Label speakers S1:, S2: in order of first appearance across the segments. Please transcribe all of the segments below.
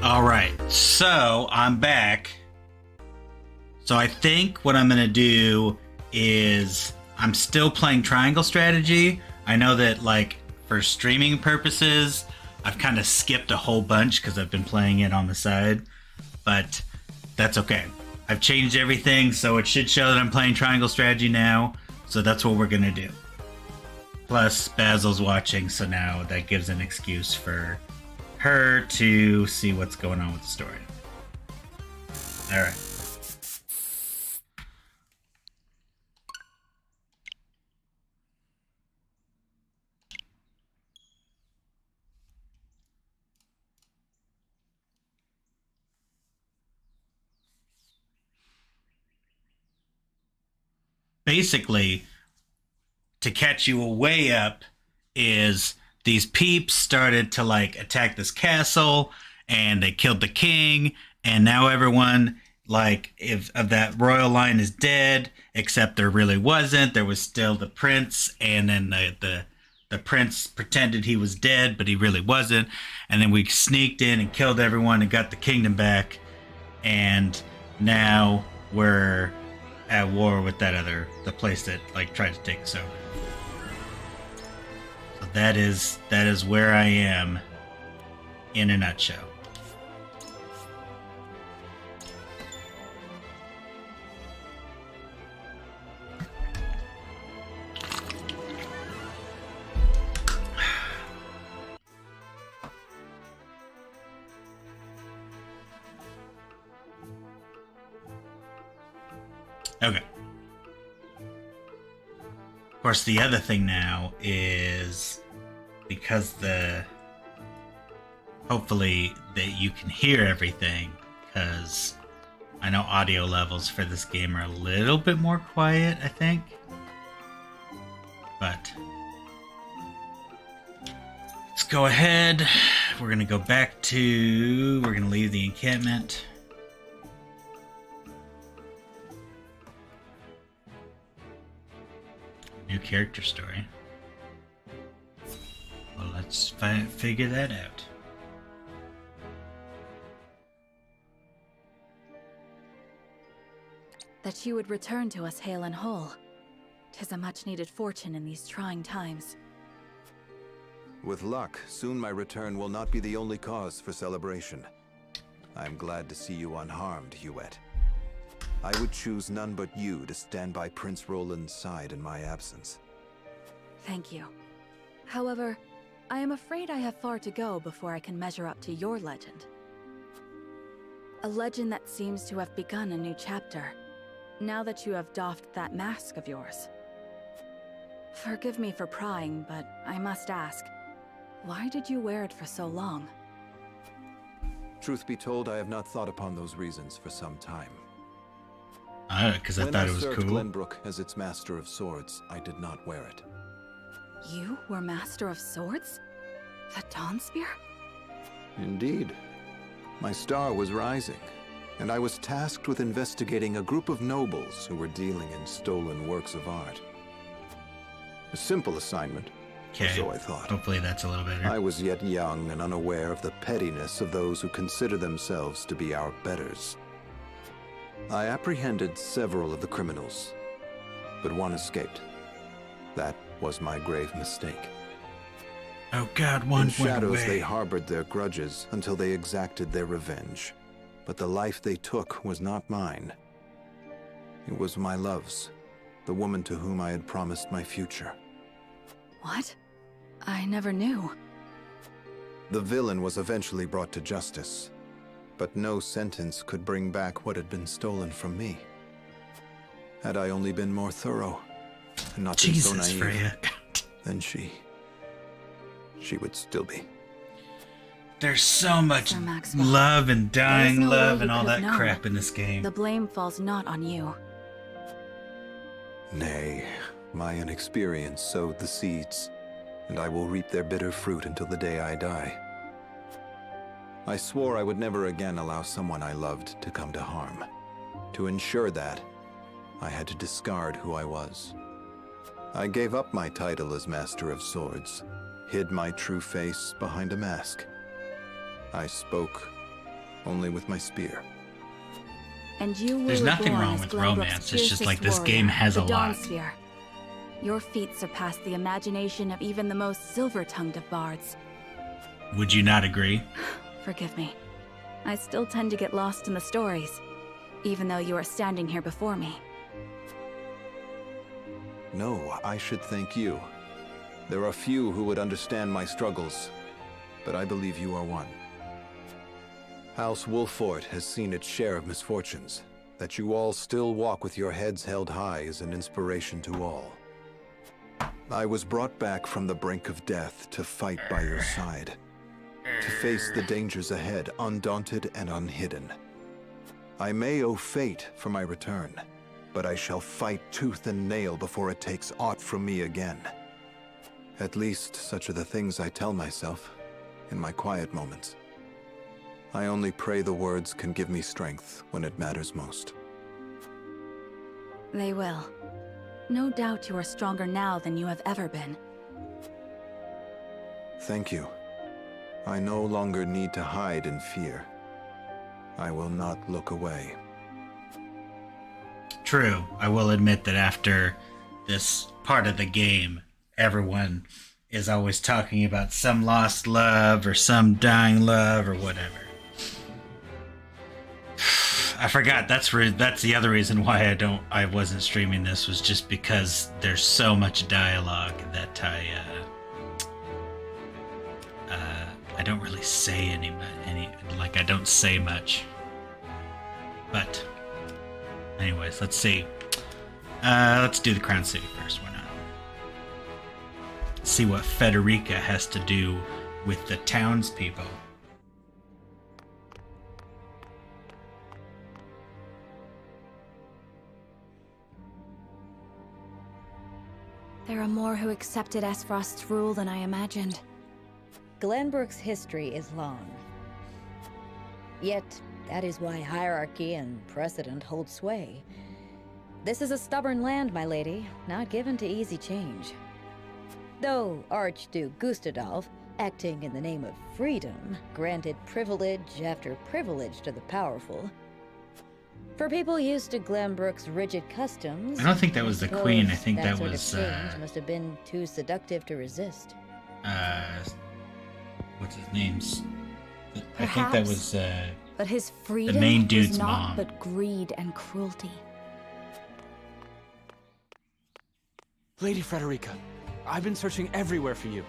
S1: All right, so I'm back. So I think what I'm gonna do is I'm still playing Triangle Strategy. I know that like for streaming purposes, I've kind of skipped a whole bunch because I've been playing it on the side, but that's okay. I've changed everything, so it should show that I'm playing Triangle Strategy now. So that's what we're gonna do. Plus, Basil's watching, so now that gives an excuse for her to see what's going on with the story. All right. Basically, to catch you way up is these peeps started to like attack this castle and they killed the king, and now everyone like if of that royal line is dead, except there really wasn't. There was still the prince, and then the prince pretended he was dead but he really wasn't, and then we sneaked in and killed everyone and got the kingdom back, and now we're at war with the place that like tried to take us over. So that is where I am in a nutshell. Okay. Of course, the other thing now is because hopefully that you can hear everything, because I know audio levels for this game are a little bit more quiet, I think. But let's go ahead. We're going to go back we're going to leave the encampment. New character story. Well, let's figure that out.
S2: That you would return to us hale and whole. 'Tis a much-needed fortune in these trying times.
S3: With luck, soon my return will not be the only cause for celebration. I am glad to see you unharmed, Huet. I would choose none but you to stand by Prince Roland's side in my absence.
S2: Thank you. However, I am afraid I have far to go before I can measure up to your legend. A legend that seems to have begun a new chapter, now that you have doffed that mask of yours. Forgive me for prying, but I must ask, why did you wear it for so long?
S3: Truth be told, I have not thought upon those reasons for some time.
S1: Because I thought it was
S3: When I served
S1: cool.
S3: Glenbrook as its master of swords, I did not wear it.
S2: You were master of swords? The Dawn Spear?
S3: Indeed. My star was rising, and I was tasked with investigating a group of nobles who were dealing in stolen works of art. A simple assignment,
S1: Okay.
S3: so I thought.
S1: Hopefully that's a little better.
S3: I was yet young and unaware of the pettiness of those who consider themselves to be our betters. I apprehended several of the criminals, but one escaped. That was my grave mistake.
S1: Oh God, one
S3: In
S1: went
S3: shadows,
S1: away.
S3: they harbored their grudges until they exacted their revenge. But the life they took was not mine. It was my love's, the woman to whom I had promised my future.
S2: What? I never knew.
S3: The villain was eventually brought to justice, but no sentence could bring back what had been stolen from me. Had I only been more thorough, and not been so
S1: Jesus,
S3: naive,
S1: Freya.
S3: then she would still be.
S1: There's so much
S2: Sir Maxwell,
S1: love and dying
S2: no way
S1: love
S2: you
S1: and all
S2: could have
S1: that
S2: known.
S1: crap in this game.
S2: The blame falls not on you.
S3: Nay, my inexperience sowed the seeds, and I will reap their bitter fruit until the day I die. I swore I would never again allow someone I loved to come to harm. To ensure that, I had to discard who I was. I gave up my title as Master of Swords, hid my true face behind a mask. I spoke only with my spear.
S2: And you were
S1: There's nothing
S2: reborn
S1: wrong
S2: as
S1: with
S2: Glenbrook's
S1: romance, it's just
S2: fiercest
S1: like this
S2: warrior,
S1: game has
S2: the
S1: a
S2: Dawn
S1: lot.
S2: Sphere. Your feat surpassed the imagination of even the most silver-tongued of bards.
S1: Would you not agree?
S2: Forgive me. I still tend to get lost in the stories, even though you are standing here before me.
S3: No, I should thank you. There are few who would understand my struggles, but I believe you are one. House Wolfort has seen its share of misfortunes. That you all still walk with your heads held high is an inspiration to all. I was brought back from the brink of death to fight by your side, to face the dangers ahead, undaunted and unhidden. I may owe fate for my return, but I shall fight tooth and nail before it takes aught from me again. At least, such are the things I tell myself in my quiet moments. I only pray the words can give me strength when it matters most.
S2: They will. No doubt you are stronger now than you have ever been.
S3: Thank you. I no longer need to hide in fear. I will not look away.
S1: True. I will admit that after this part of the game, everyone is always talking about some lost love or some dying love or whatever. I forgot. That's the other reason why I wasn't streaming this, was just because there's so much dialogue that I don't really say I don't say much. But anyways, let's see. Let's do the Crown City first. Why not? See what Federica has to do with the townspeople.
S2: There are more who accepted Asphrost's rule than I imagined.
S4: Glenbrook's history is long. Yet, that is why hierarchy and precedent hold sway. This is a stubborn land, my lady, not given to easy change. Though Archduke Gustadolf, acting in the name of freedom, granted privilege after privilege to the powerful. For people used to Glenbrook's rigid customs,
S1: I don't think that was the queen. I think that
S4: sort
S1: was
S4: of change must have been too seductive to resist.
S1: What's his name's? I think that was
S2: But his freedom
S1: main dude's
S2: was not
S1: mom.
S2: but greed and cruelty.
S5: Lady Frederica, I've been searching everywhere for you.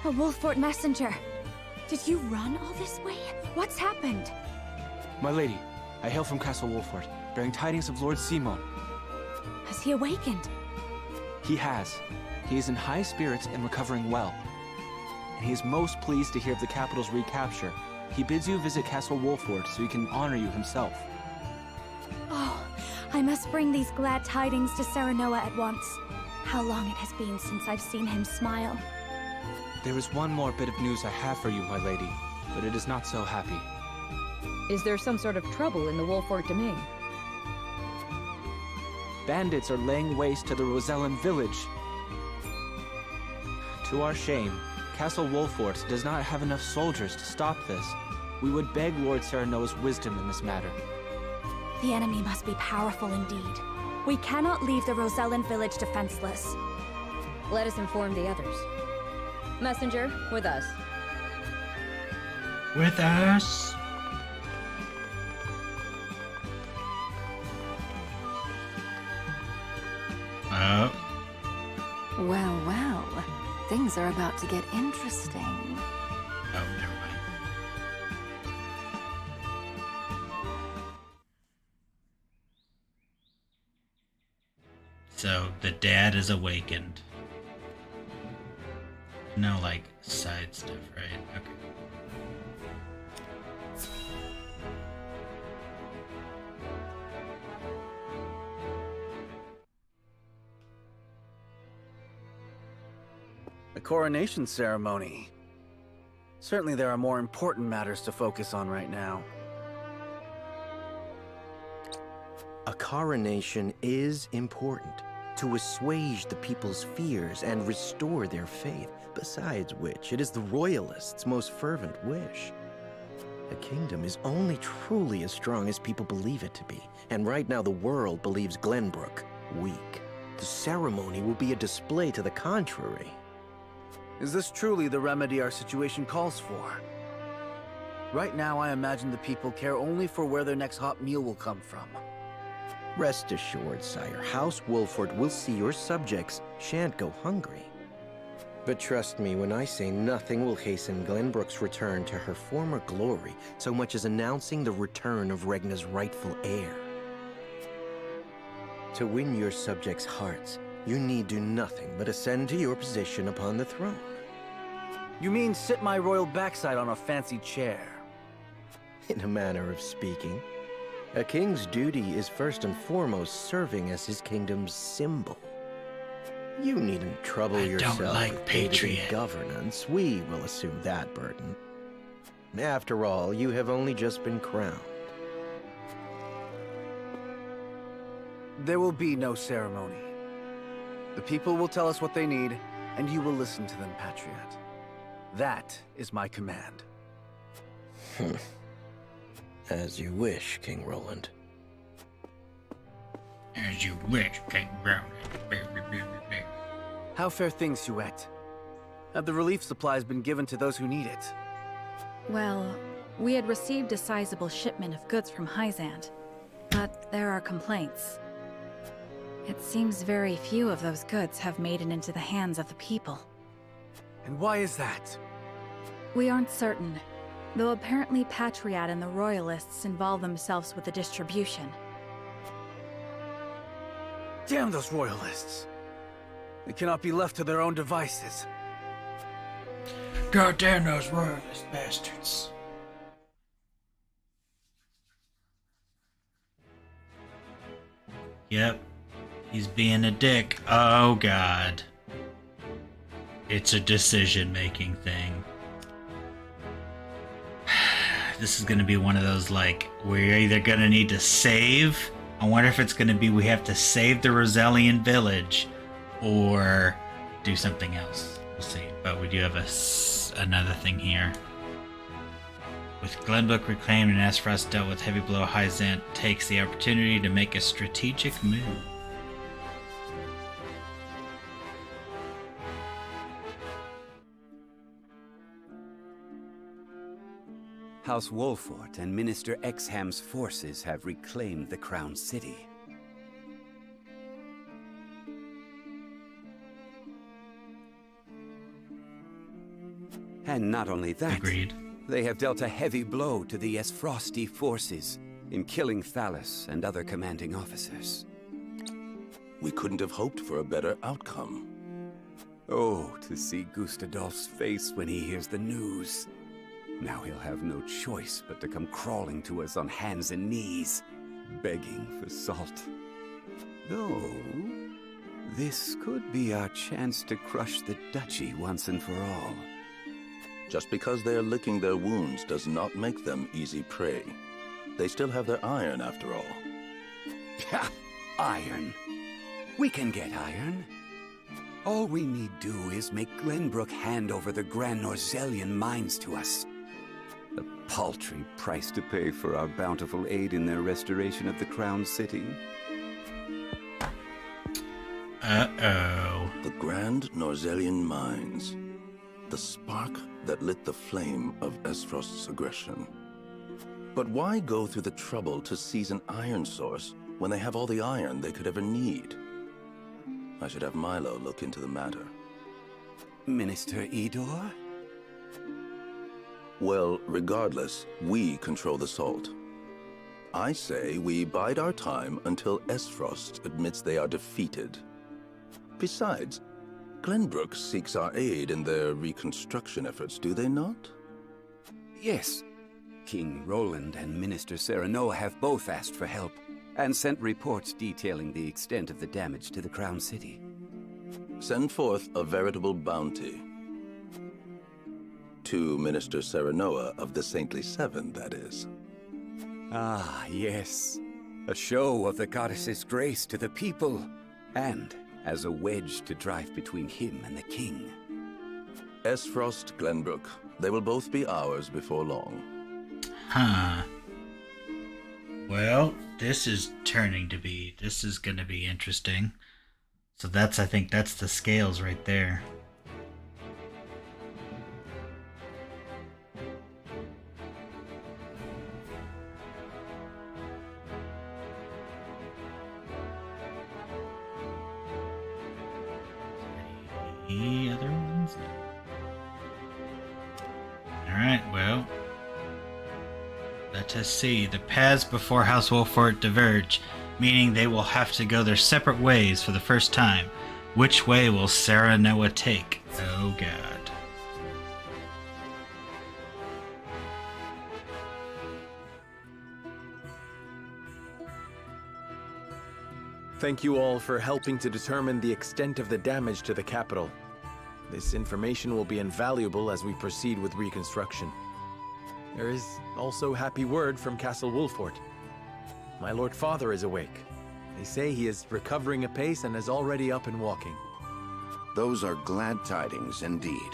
S2: A Wolfort messenger. Did you run all this way? What's happened?
S5: My lady, I hail from Castle Wolfort, bearing tidings of Lord Simon.
S2: Has he awakened?
S5: He has. He is in high spirits and recovering well. And he is most pleased to hear of the capital's recapture. He bids you visit Castle Wolfort so he can honor you himself.
S2: Oh, I must bring these glad tidings to Serenoa at once. How long it has been since I've seen him smile.
S5: There is one more bit of news I have for you, my lady, but it is not so happy.
S4: Is there some sort of trouble in the Wolfort domain?
S5: Bandits are laying waste to the Rosellan village. To our shame, Castle Wolfort does not have enough soldiers to stop this. We would beg Lord Serenoa's wisdom in this matter.
S2: The enemy must be powerful indeed. We cannot leave the Rosellan village defenseless.
S4: Let us inform the others. Messenger, with us.
S1: With us. Oh.
S2: Well, well. Things are about to get interesting.
S1: Oh, never mind. So the dad is awakened. No, like, side stuff, right? Okay.
S6: A coronation ceremony. Certainly there are more important matters to focus on right now.
S7: A coronation is important to assuage the people's fears and restore their faith, besides which it is the royalists' most fervent wish. The kingdom is only truly as strong as people believe it to be. And right now the world believes Glenbrook weak. The ceremony will be a display to the contrary.
S6: Is this truly the remedy our situation calls for? Right now, I imagine the people care only for where their next hot meal will come from.
S7: Rest assured, sire, House Wolford will see your subjects shan't go hungry. But trust me when I say nothing will hasten Glenbrook's return to her former glory so much as announcing the return of Regna's rightful heir. To win your subjects' hearts, you need do nothing but ascend to your position upon the throne.
S6: You mean sit my royal backside on a fancy chair?
S7: In a manner of speaking. A king's duty is first and foremost serving as his kingdom's symbol. You needn't trouble yourself with day-to-day governance. We will assume that burden. After all, you have only just been crowned.
S6: There will be no ceremony. The people will tell us what they need, and you will listen to them, Patriot. That is my command.
S7: As you wish, King Roland.
S1: As you wish, King Roland.
S6: How fare things, Huette? Have the relief supplies been given to those who need it?
S2: Well, we had received a sizable shipment of goods from Hyzant, but there are complaints. It seems very few of those goods have made it into the hands of the people.
S6: And why is that?
S2: We aren't certain, though apparently Patriot and the Royalists involve themselves with the distribution.
S6: Damn those Royalists! They cannot be left to their own devices.
S1: God damn those Royalist bastards. Yep. He's being a dick. Oh god. It's a decision-making thing. This is gonna be one of those, like, we're either gonna need to save. I wonder if it's gonna be we have to save the Rosellian village or do something else. We'll see. But we do have another thing here. With Glenbrook reclaimed and Aspharos dealt with heavy blow, Hyzant takes the opportunity to make a strategic move.
S8: House Wolfort and Minister Exham's forces have reclaimed the Crown City. And not only that,
S1: Agreed.
S8: They have dealt a heavy blow to the Esfrosti forces in killing Thalos and other commanding officers.
S9: We couldn't have hoped for a better outcome.
S8: Oh, to see Gustadolf's face when he hears the news. Now he'll have no choice but to come crawling to us on hands and knees, begging for salt. Though, this could be our chance to crush the duchy once and for all.
S9: Just because they're licking their wounds does not make them easy prey. They still have their iron, after all.
S8: Ha! Iron. We can get iron. All we need do is make Glenbrook hand over the Grand Norzellian mines to us. A paltry price to pay for our bountiful aid in their restoration of the Crown City.
S1: Uh-oh.
S9: The Grand Norzellian mines. The spark that lit the flame of Esfrost's aggression. But why go through the trouble to seize an iron source when they have all the iron they could ever need? I should have Milo look into the matter.
S8: Minister Idor?
S9: Well, regardless, we control the salt. I say we bide our time until Esfrost admits they are defeated. Besides, Glenbrook seeks our aid in their reconstruction efforts, do they not?
S8: Yes. King Roland and Minister Serenoa have both asked for help, and sent reports detailing the extent of the damage to the Crown City.
S9: Send forth a veritable bounty. To Minister Serenoa of the Saintly Seven, that is.
S8: Ah, yes. A show of the goddess's grace to the people, and as a wedge to drive between him and the king.
S9: Esfrost, Glenbrook, they will both be ours before long.
S1: Huh. Well, this is gonna be interesting. So I think that's the scales right there. Any other ones? Alright, well. Let us see. The paths before House Wolfort diverge, meaning they will have to go their separate ways for the first time. Which way will Sarah Noah take? Oh god.
S5: Thank you all for helping to determine the extent of the damage to the capital. This information will be invaluable as we proceed with reconstruction. There is also happy word from Castle Wolfort. My Lord Father is awake. They say he is recovering apace and is already up and walking.
S9: Those are glad tidings indeed.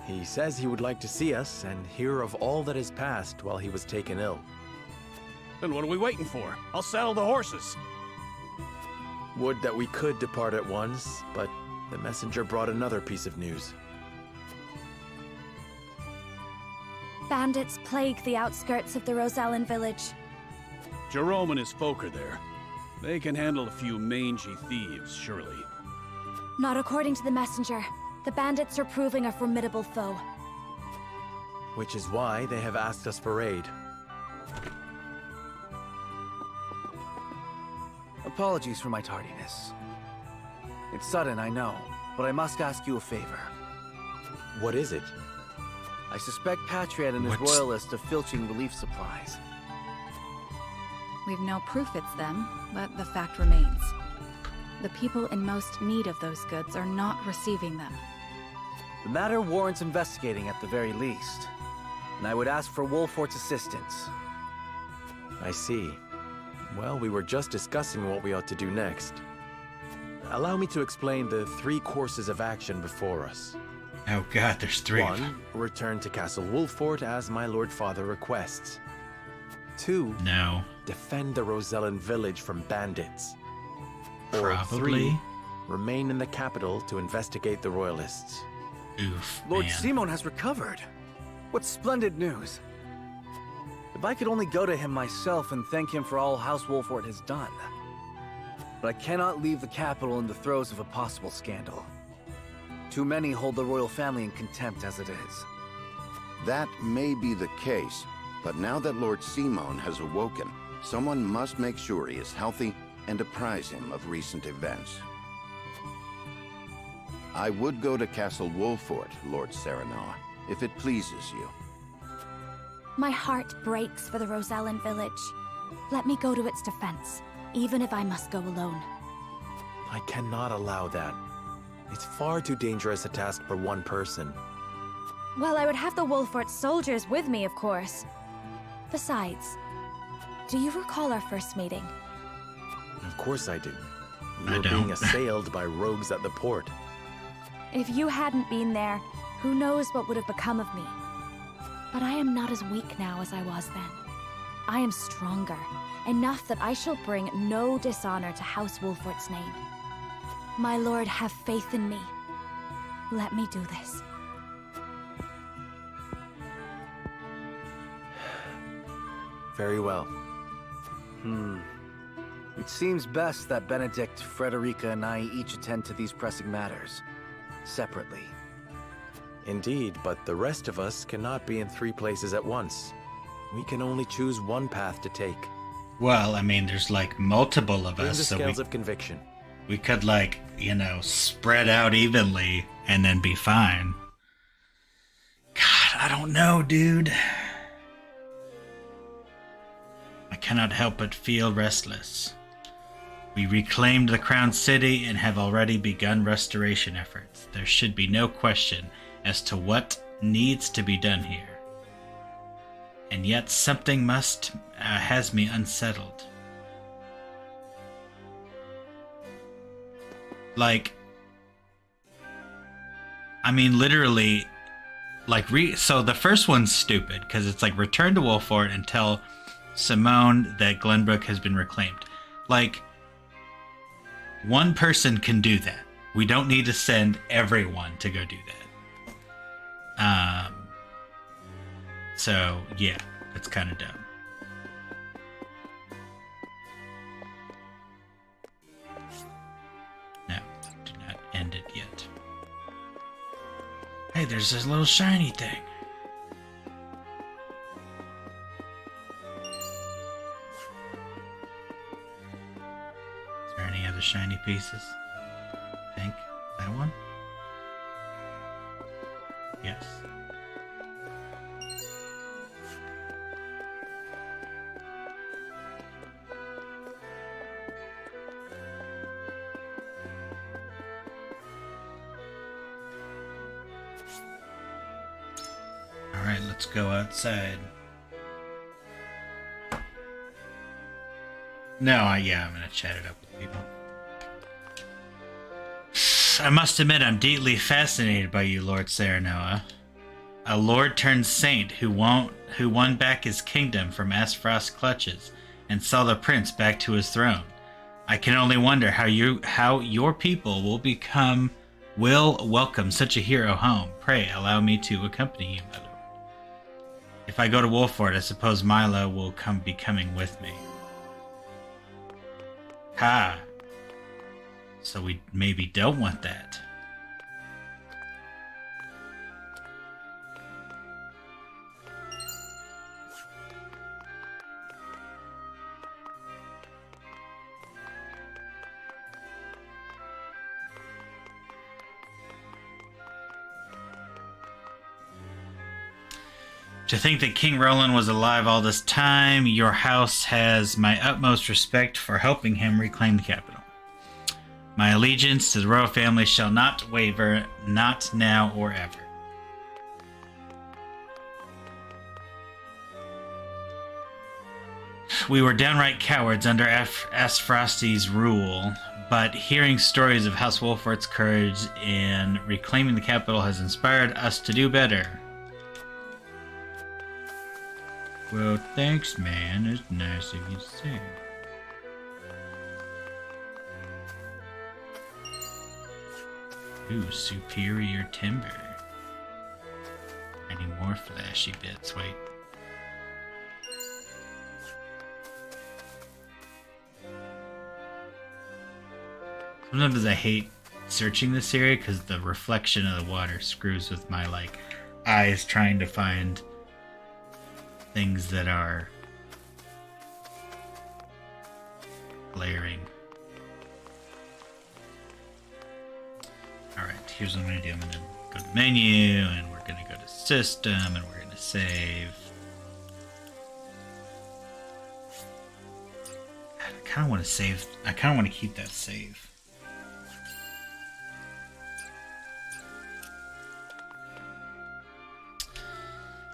S5: He says he would like to see us and hear of all that has passed while he was taken ill.
S10: Then what are we waiting for? I'll saddle the horses.
S5: Would that we could depart at once, but the messenger brought another piece of news.
S11: Bandits plague the outskirts of the Rosellan village.
S10: Jerome and his folk are there. They can handle a few mangy thieves, surely.
S11: Not according to the messenger. The bandits are proving a formidable foe.
S5: Which is why they have asked us for aid.
S6: Apologies for my tardiness. It's sudden, I know, but I must ask you a favor.
S5: What is it?
S6: I suspect Patriot and his royalists of filching relief supplies.
S2: We've no proof it's them, but the fact remains. The people in most need of those goods are not receiving them.
S6: The matter warrants investigating at the very least, and I would ask for Wolfort's assistance.
S5: I see. Well, we were just discussing what we ought to do next. Allow me to explain the 3 courses of action before us.
S1: Oh god, there's 3 of
S5: 1.
S1: them.
S5: Return to Castle Wolfort as my Lord Father requests. 2.
S1: No.
S5: Defend the Rosellan village from bandits. Or
S1: Probably.
S5: 3. Remain in the capital to investigate the royalists.
S1: Oof,
S6: Lord
S1: man.
S6: Simon has recovered. What splendid news. If I could only go to him myself and thank him for all House Wolfort has done. But I cannot leave the capital in the throes of a possible scandal. Too many hold the royal family in contempt as it is.
S9: That may be the case, but now that Lord Simon has awoken, someone must make sure he is healthy and apprise him of recent events. I would go to Castle Wolfort, Lord Serenoa, if it pleases you.
S11: My heart breaks for the Rosellan village. Let me go to its defense, even if I must go alone.
S5: I cannot allow that. It's far too dangerous a task for one person.
S11: Well, I would have the Wolfort soldiers with me, of course. Besides, do you recall our first meeting?
S5: Of course I do.
S1: I
S5: You were
S1: don't.
S5: being assailed by rogues at the port.
S11: If you hadn't been there, who knows what would have become of me. But I am not as weak now as I was then. I am stronger, enough that I shall bring no dishonor to House Wolfort's name. My lord, have faith in me. Let me do this.
S5: Very well.
S6: It seems best that Benedict, Frederica, and I each attend to these pressing matters, separately.
S5: Indeed, but the rest of us cannot be in 3 places at once. We can only choose one path to take.
S1: Well, I mean, there's like multiple of
S5: Bring
S1: us,
S5: the
S1: so
S5: scales of conviction.
S1: we could like, spread out evenly and then be fine. God, I don't know, dude. I cannot help but feel restless. We reclaimed the Crown City and have already begun restoration efforts. There should be no question as to what needs to be done here. And yet something has me unsettled. Like, I mean, literally, So the first one's stupid because it's like return to Wolford and tell Simone that Glenbrook has been reclaimed. Like, one person can do that. We don't need to send everyone to go do that. So yeah, it's kind of dumb. No, do not end it yet. Hey, there's this little shiny thing. Is there any other shiny pieces? I think that one? Yes. Alright, let's go outside. No, yeah, I'm gonna chat it up with people. I must admit I'm deeply fascinated by you, Lord Serenoa. A lord turned saint who won back his kingdom from Asphrost's clutches and saw the prince back to his throne. I can only wonder how your people will welcome such a hero home. Pray allow me to accompany you, my lord. If I go to Wolford, I suppose Milo will be coming with me. Ha! So we maybe don't want that. To think that King Roland was alive all this time, your house has my utmost respect for helping him reclaim the capital. My allegiance to the royal family shall not waver, not now or ever. We were downright cowards under Asphrost's rule, but hearing stories of House Wolford's courage in reclaiming the capital has inspired us to do better. Well, thanks, man. It's nice of you to say. Ooh, superior timber. Any more flashy bits? Wait. Sometimes I hate searching this area because the reflection of the water screws with my, like, eyes trying to find things that are glaring. Alright, here's what I'm going to do. I'm going to go to menu, and we're going to go to system, and we're going to save. God, I kind of want to save. I kind of want to keep that save.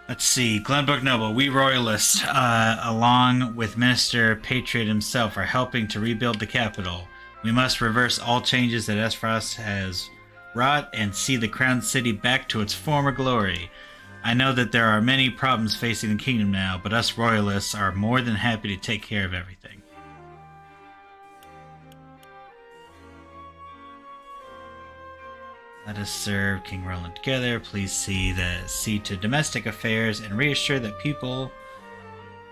S1: Let's see. Glenbrook Noble, we royalists, along with Minister Patriot himself, are helping to rebuild the capital. We must reverse all changes that Aspfrost has wrought and see the crown city back to its former glory. I know that there are many problems facing the kingdom now, but us royalists are more than happy to take care of everything. Let us serve King Roland together. Please see to domestic affairs and reassure the people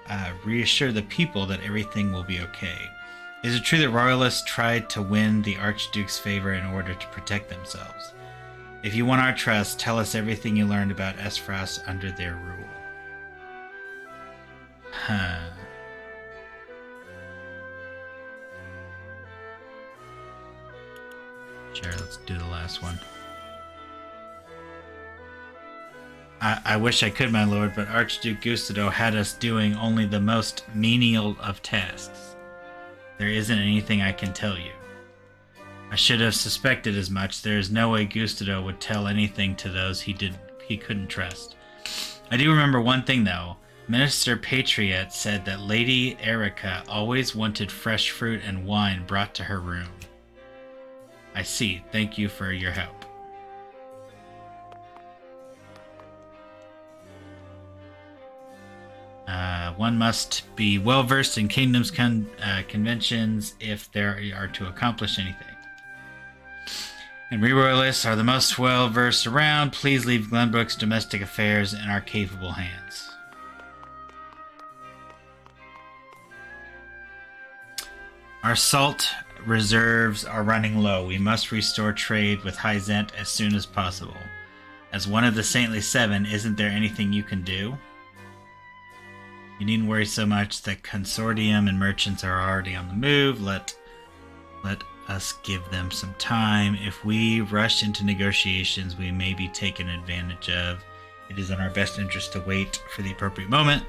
S1: that everything will be okay. Is it true that royalists tried to win the Archduke's favor in order to protect themselves? If you want our trust, tell us everything you learned about Aspfrost under their rule. Huh. Sure, let's do the last one. I wish I could, my lord, but Archduke Gustavo had us doing only the most menial of tasks. There isn't anything I can tell you. I should have suspected as much. There is no way Gustavo would tell anything to those he couldn't trust. I do remember one thing, though. Minister Patriot said that Lady Erica always wanted fresh fruit and wine brought to her room. I see. Thank you for your help. One must be well versed in kingdoms conventions if they are to accomplish anything. And we royalists are the most well versed around. Please leave Glenbrook's domestic affairs in our capable hands. Our salt reserves are running low. We must restore trade with Hyzent as soon as possible. As one of the Saintly Seven, isn't there anything you can do? You needn't worry so much. The consortium and merchants are already on the move. Let us give them some time. If we rush into negotiations, we may be taken advantage of. It is in our best interest to wait for the appropriate moment.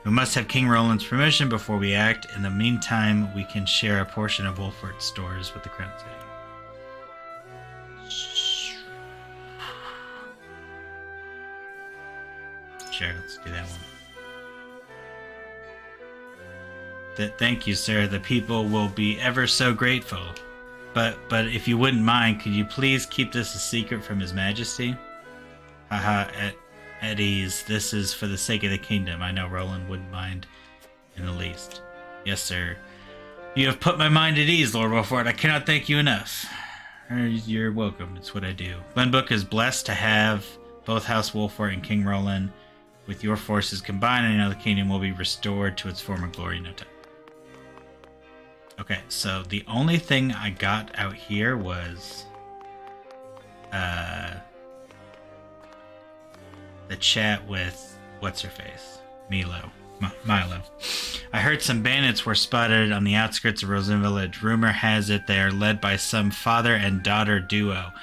S1: We must have King Roland's permission before we act. In the meantime, we can share a portion of Wolfort's stores with the Crown City. Sure, let's do that one. Thank you, sir. The people will be ever so grateful. But if you wouldn't mind, could you please keep this a secret from His Majesty? Haha, at ease. This is for the sake of the kingdom. I know Roland wouldn't mind in the least. Yes, sir. You have put my mind at ease, Lord Wolford. I cannot thank you enough. You're welcome. It's what I do. Glenbrook is blessed to have both House Wolford and King Roland. With your forces combined, I know the kingdom will be restored to its former glory in no time. Okay, so the only thing I got out here was the chat with what's-her-face? Milo. I heard some bandits were spotted on the outskirts of Rosen Village. Rumor has it they are led by some father and daughter duo.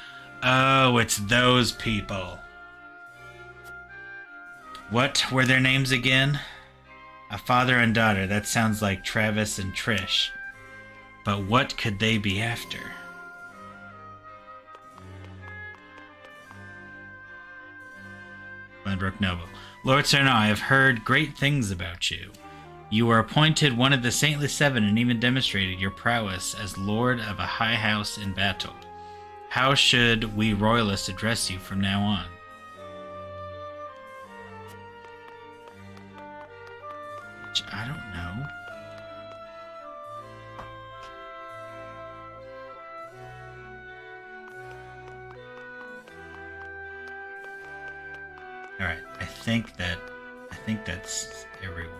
S1: Oh, it's those people. What were their names again? A father and daughter. That sounds like Travis and Trish. But what could they be after? Glenbrook Noble. Lord Sir, I have heard great things about you. You were appointed one of the Saintly Seven and even demonstrated your prowess as Lord of a high house in battle. How should we royalists address you from now on? Which I don't know. Alright, I think that's everyone.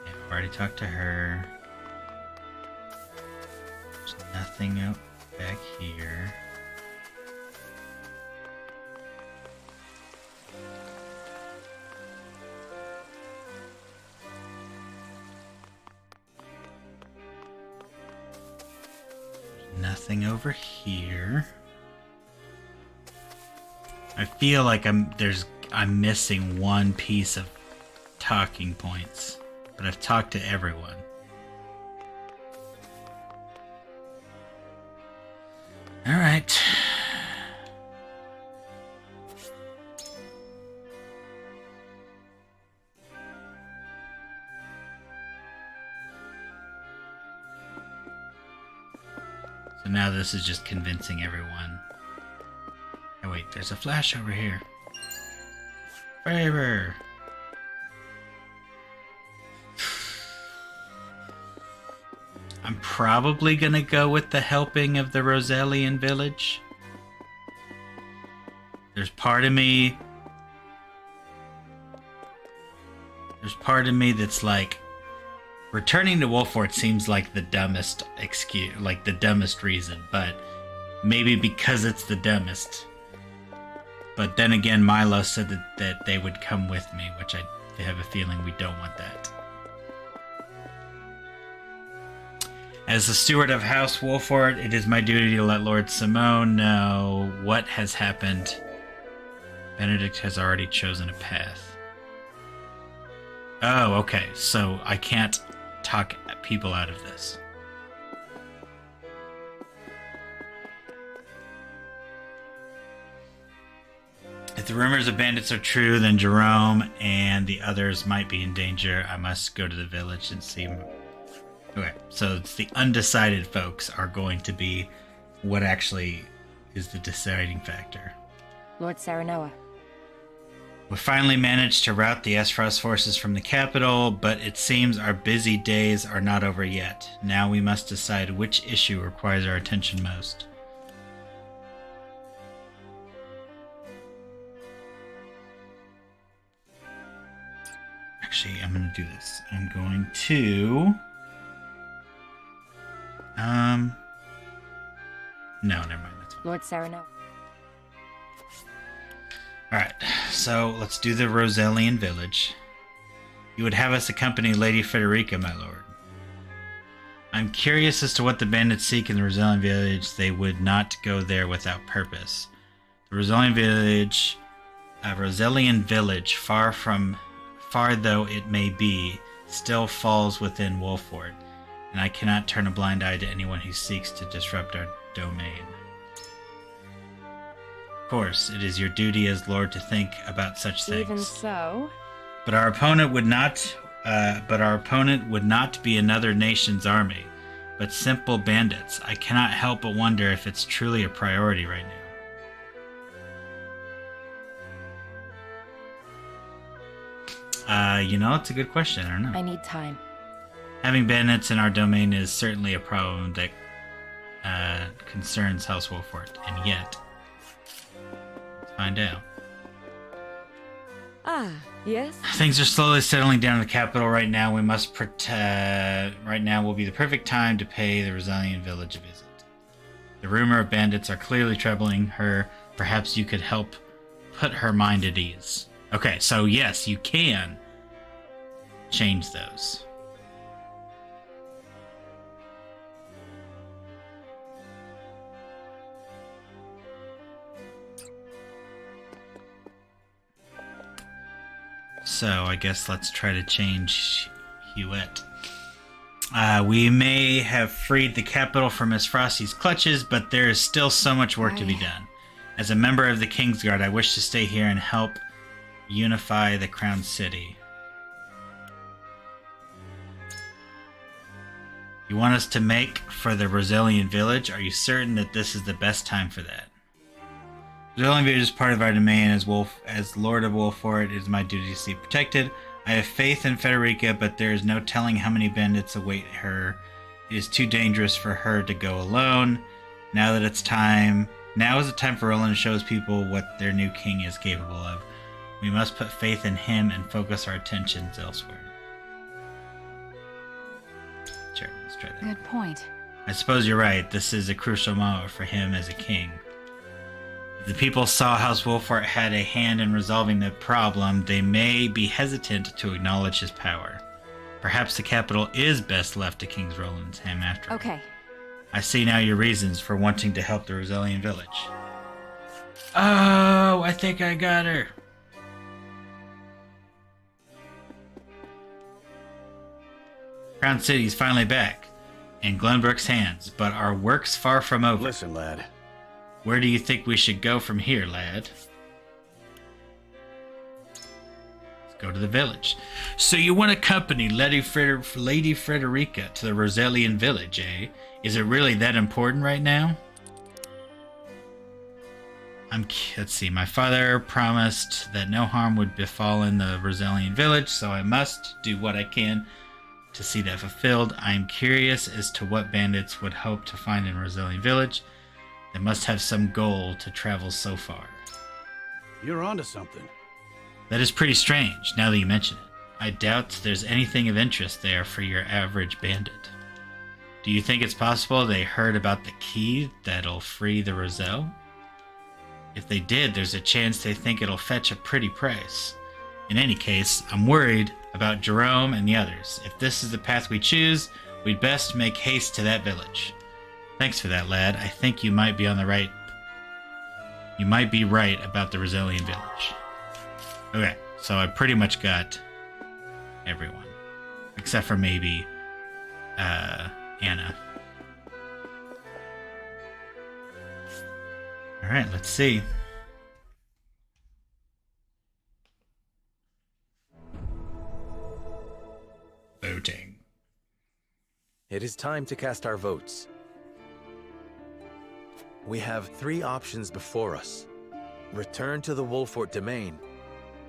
S1: Yeah, I've already talked to her. There's nothing out back here. Nothing over here. I feel like I'm missing one piece of talking points, but I've talked to everyone. All right. So now this is just convincing everyone. Oh wait, there's a flash over here. Favor. I'm probably gonna go with the helping of the Rosalian village. There's part of me that's like, returning to Wolfort seems like the dumbest excuse, like the dumbest reason, but maybe because it's the dumbest. But then again, Milo said that they would come with me, which I have a feeling we don't want that. As the steward of House Wolford, it is my duty to let Lord Simone know what has happened. Benedict has already chosen a path. Oh, okay. So I can't talk people out of this. If the rumors of bandits are true, then Jerome and the others might be in danger. I must go to the village and see them. Okay, so it's the undecided folks are going to be what actually is the deciding factor.
S12: Lord Saranoa.
S1: We finally managed to rout the Esfrost forces from the capital, but it seems our busy days are not over yet. Now we must decide which issue requires our attention most. Actually, I'm going to do this. I'm going to... No, never mind. That's fine.
S11: Lord Sereno.
S1: Alright, so let's do the Roselian village. You would have us accompany Lady Frederica, my lord. I'm curious as to what the bandits seek in the Roselian village. They would not go there without purpose. The Roselian village, far though it may be, still falls within Wolford, and I cannot turn a blind eye to anyone who seeks to disrupt our domain. Of course, it is your duty as Lord to think about such things.
S11: Even so,
S1: But our opponent would not. Be another nation's army, but simple bandits. I cannot help but wonder if it's truly a priority right now. It's a good question. I don't know.
S11: I need time.
S1: Having bandits in our domain is certainly a problem that concerns House Wolford, and yet, let's find out.
S4: Ah, yes?
S1: Things are slowly settling down in the capital right now. We must right now will be the perfect time to pay the Roselian village a visit. The rumor of bandits are clearly troubling her. Perhaps you could help put her mind at ease. Okay, so yes, you can change those. So I guess let's try to change Hewitt. We may have freed the capital from Miss Frosty's clutches, but there is still so much work to be done. As a member of the Kingsguard, I wish to stay here and help unify the Crown City. You want us to make for the Roselian village? Are you certain that this is the best time for that? Roselian village is part of our domain. As Lord of Wolford, it is my duty to see it protected. I have faith in Frederica, but there is no telling how many bandits await her. It is too dangerous for her to go alone. Now is the time for Roland to show his people what their new king is capable of. We must put faith in him and focus our attentions elsewhere. Sure, let's try that.
S11: Good point.
S1: I suppose you're right. This is a crucial moment for him as a king. If the people saw House Wolford had a hand in resolving the problem, they may be hesitant to acknowledge his power. Perhaps the capital is best left to King Roland's hand after all.
S11: Okay.
S1: I see now your reasons for wanting to help the Roselian village. Oh, I think I got her. Crown City's finally back in Glenbrook's hands, but our work's far from over.
S10: Listen, lad.
S1: Where do you think we should go from here, lad? Let's go to the village. So you want to accompany Lady Frederica to the Roselian village, eh? Is it really that important right now? Let's see. My father promised that no harm would befall in the Roselian village, so I must do what I can to see that fulfilled. I am curious as to what bandits would hope to find in Roselian village. They must have some goal to travel so far.
S10: You're onto something.
S1: That is pretty strange, now that you mention it. I doubt there's anything of interest there for your average bandit. Do you think it's possible they heard about the key that'll free the Roselle? If they did, there's a chance they think it'll fetch a pretty price. In any case, I'm worried about Jerome and the others. If this is the path we choose, we'd best make haste to that village. Thanks for that, lad. I think you might be on the right. You might be right about the Roselian village. Okay, so I pretty much got everyone. Except for maybe Anna. Alright, let's see. Voting.
S5: It is time to cast our votes. We have 3 options before us. Return to the Wolford domain,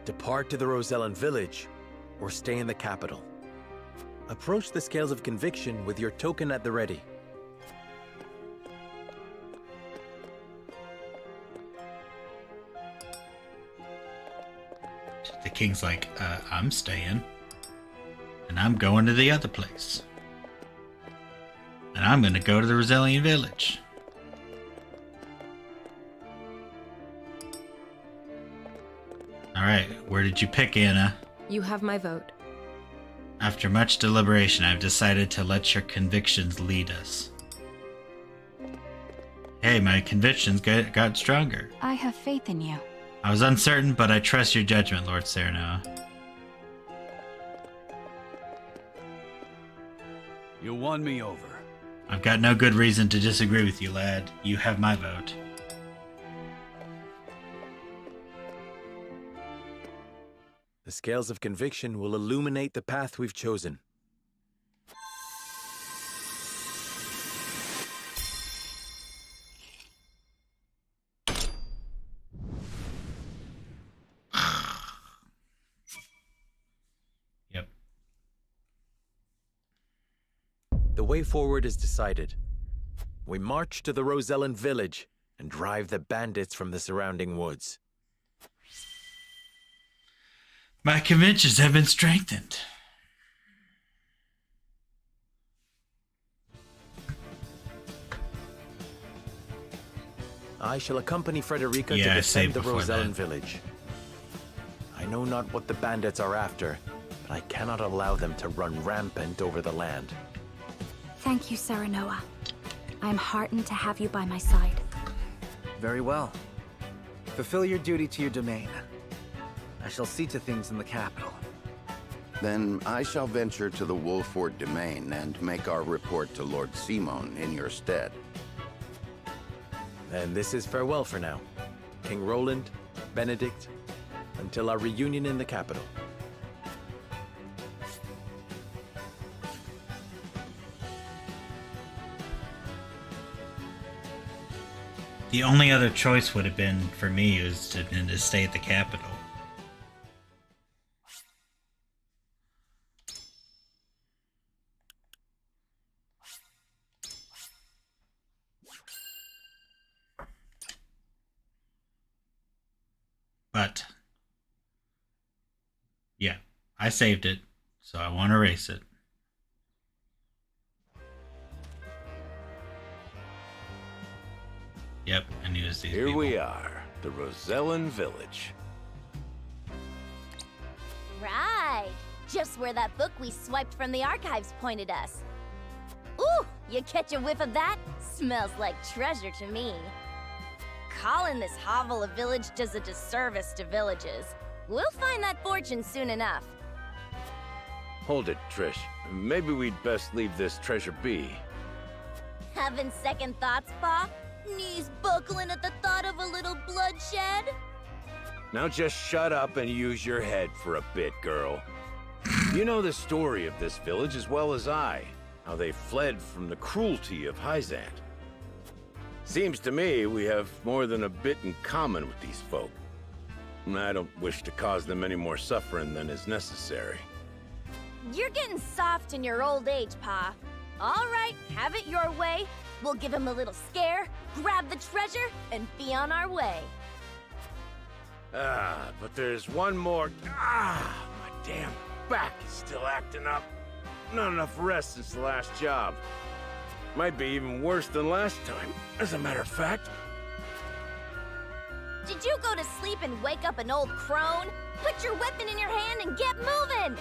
S5: Depart to the Rosellan village, or stay in the capital. Approach the scales of conviction with your token at the ready.
S1: The king's like, I'm staying. And I'm going to the other place. And I'm going to go to the Rosellian village. Alright, where did you pick, Anna?
S12: You have my vote.
S1: After much deliberation, I've decided to let your convictions lead us. Hey, my convictions got stronger.
S2: I have faith in you.
S1: I was uncertain, but I trust your judgment, Lord Serenoa.
S10: You won me over.
S1: I've got no good reason to disagree with you, lad. You have my vote.
S5: The scales of conviction will illuminate the path we've chosen.
S1: Yep.
S5: The way forward is decided. We march to the Rosellan village and drive the bandits from the surrounding woods.
S1: My convictions have been strengthened.
S5: I shall accompany Frederica to
S1: I
S5: defend
S1: saved
S5: the
S1: before
S5: Rosellan
S1: that.
S5: village. I know not what the bandits are after, but I cannot allow them to run rampant over the land.
S11: Thank you, Serenoa. I am heartened to have you by my side.
S6: Very well. Fulfill your duty to your domain. I shall see to things in the capital.
S9: Then I shall venture to the Wolford domain and make our report to Lord Simon in your stead.
S5: And this is farewell for now. King Roland, Benedict, until our reunion in the capital.
S1: The only other choice would have been for me is to stay at the capital. But yeah, I saved it, so I want to erase it. Yep, I knew it was these
S13: Here
S1: people.
S13: we are, the Rosellan village.
S14: Right. Just where that book we swiped from the archives pointed us. Ooh, you catch a whiff of that? Smells like treasure to me. Calling this hovel a village does a disservice to villages. We'll find that fortune soon enough.
S13: Hold it, Trish. Maybe we'd best leave this treasure be.
S14: Having second thoughts, Pa? Knees buckling at the thought of a little bloodshed?
S13: Now just shut up and use your head for a bit, girl. You know the story of this village as well as I. How they fled from the cruelty of Hyzant. Seems to me we have more than a bit in common with these folk. And I don't wish to cause them any more suffering than is necessary.
S14: You're getting soft in your old age, Pa. All right, have it your way. We'll give him a little scare, grab the treasure, and be on our way.
S13: But there's one more. My damn back is still acting up. Not enough rest since the last job. Might be even worse than last time, as a matter of fact.
S14: Did you go to sleep and wake up an old crone? Put your weapon in your hand and get moving!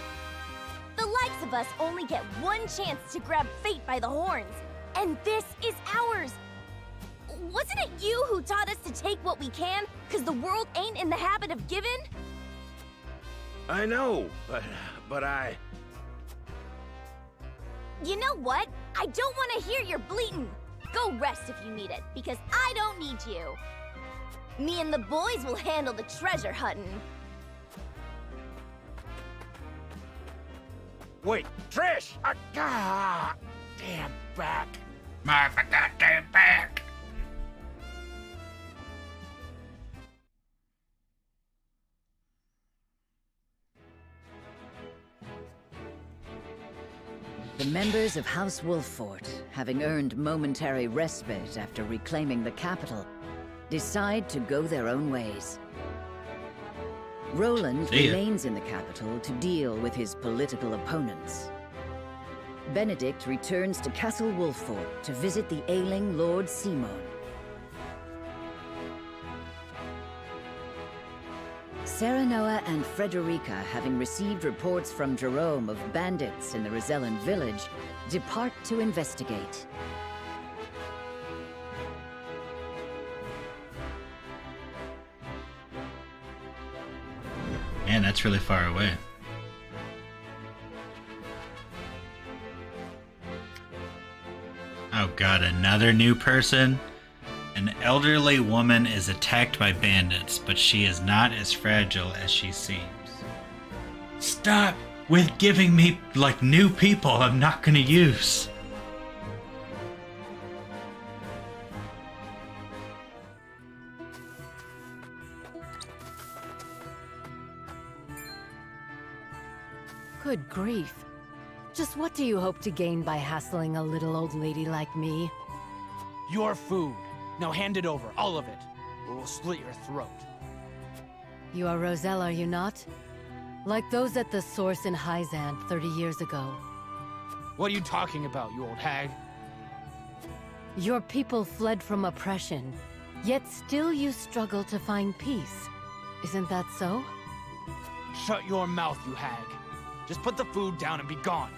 S14: The likes of us only get one chance to grab fate by the horns, and this is ours! Wasn't it you who taught us to take what we can, cause the world ain't in the habit of giving?
S13: I know, but I...
S14: You know what? I don't want to hear your bleating. Go rest if you need it, because I don't need you. Me and the boys will handle the treasure hunting.
S13: Wait, Trish! Damn back.
S1: My goddamn back!
S4: The members of House Wolffort, having earned momentary respite after reclaiming the capital, decide to go their own ways. Roland remains in the capital to deal with his political opponents. Benedict returns to Castle Wolffort to visit the ailing Lord Simon. Serenoa and Frederica, having received reports from Jerome of bandits in the Rosellan village, depart to investigate.
S1: Man, that's really far away. Oh god, another new person? An elderly woman is attacked by bandits, but she is not as fragile as she seems. Stop with giving me, like, new people I'm not gonna use.
S12: Good grief. Just what do you hope to gain by hassling a little old lady like me?
S15: Your food. Now hand it over, all of it, or we'll slit your throat.
S12: You are Roselle, are you not? Like those at the source in Hyzant 30 years ago.
S15: What are you talking about, you old hag?
S12: Your people fled from oppression, yet still you struggle to find peace. Isn't that so?
S15: Shut your mouth, you hag. Just put the food down and be gone.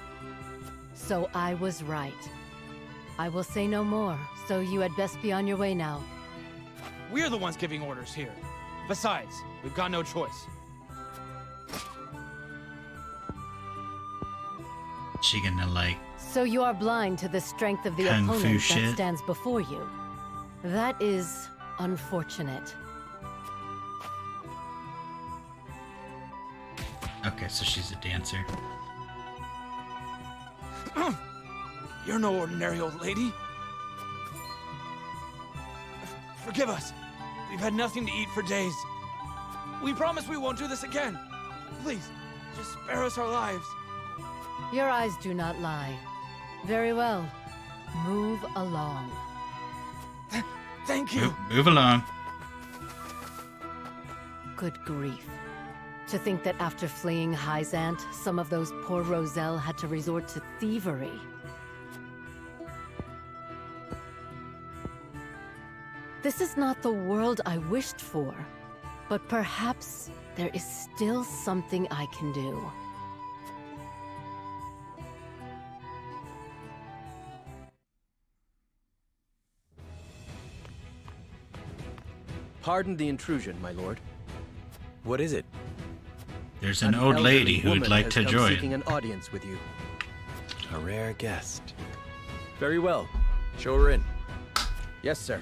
S12: So I was right. I will say no more, so you had best be on your way now.
S15: We're the ones giving orders here. Besides, we've got no choice.
S1: She gonna, like...
S12: So you are blind to the strength of the opponent that stands before you. That is unfortunate.
S1: Okay, so she's a dancer.
S15: You're no ordinary old lady. Forgive us. We've had nothing to eat for days. We promise we won't do this again. Please, just spare us our lives.
S12: Your eyes do not lie. Very well. Move along.
S15: Thank you.
S1: Move along.
S12: Good grief. To think that after fleeing Hyzant, some of those poor Roselle had to resort to thievery. This is not the world I wished for, but perhaps there is still something I can do.
S7: Pardon the intrusion, my lord.
S5: What is it?
S1: There's an old lady who would like to join.
S7: Seeking an audience with you.
S5: A rare guest. Very well. Show her in.
S7: Yes, sir.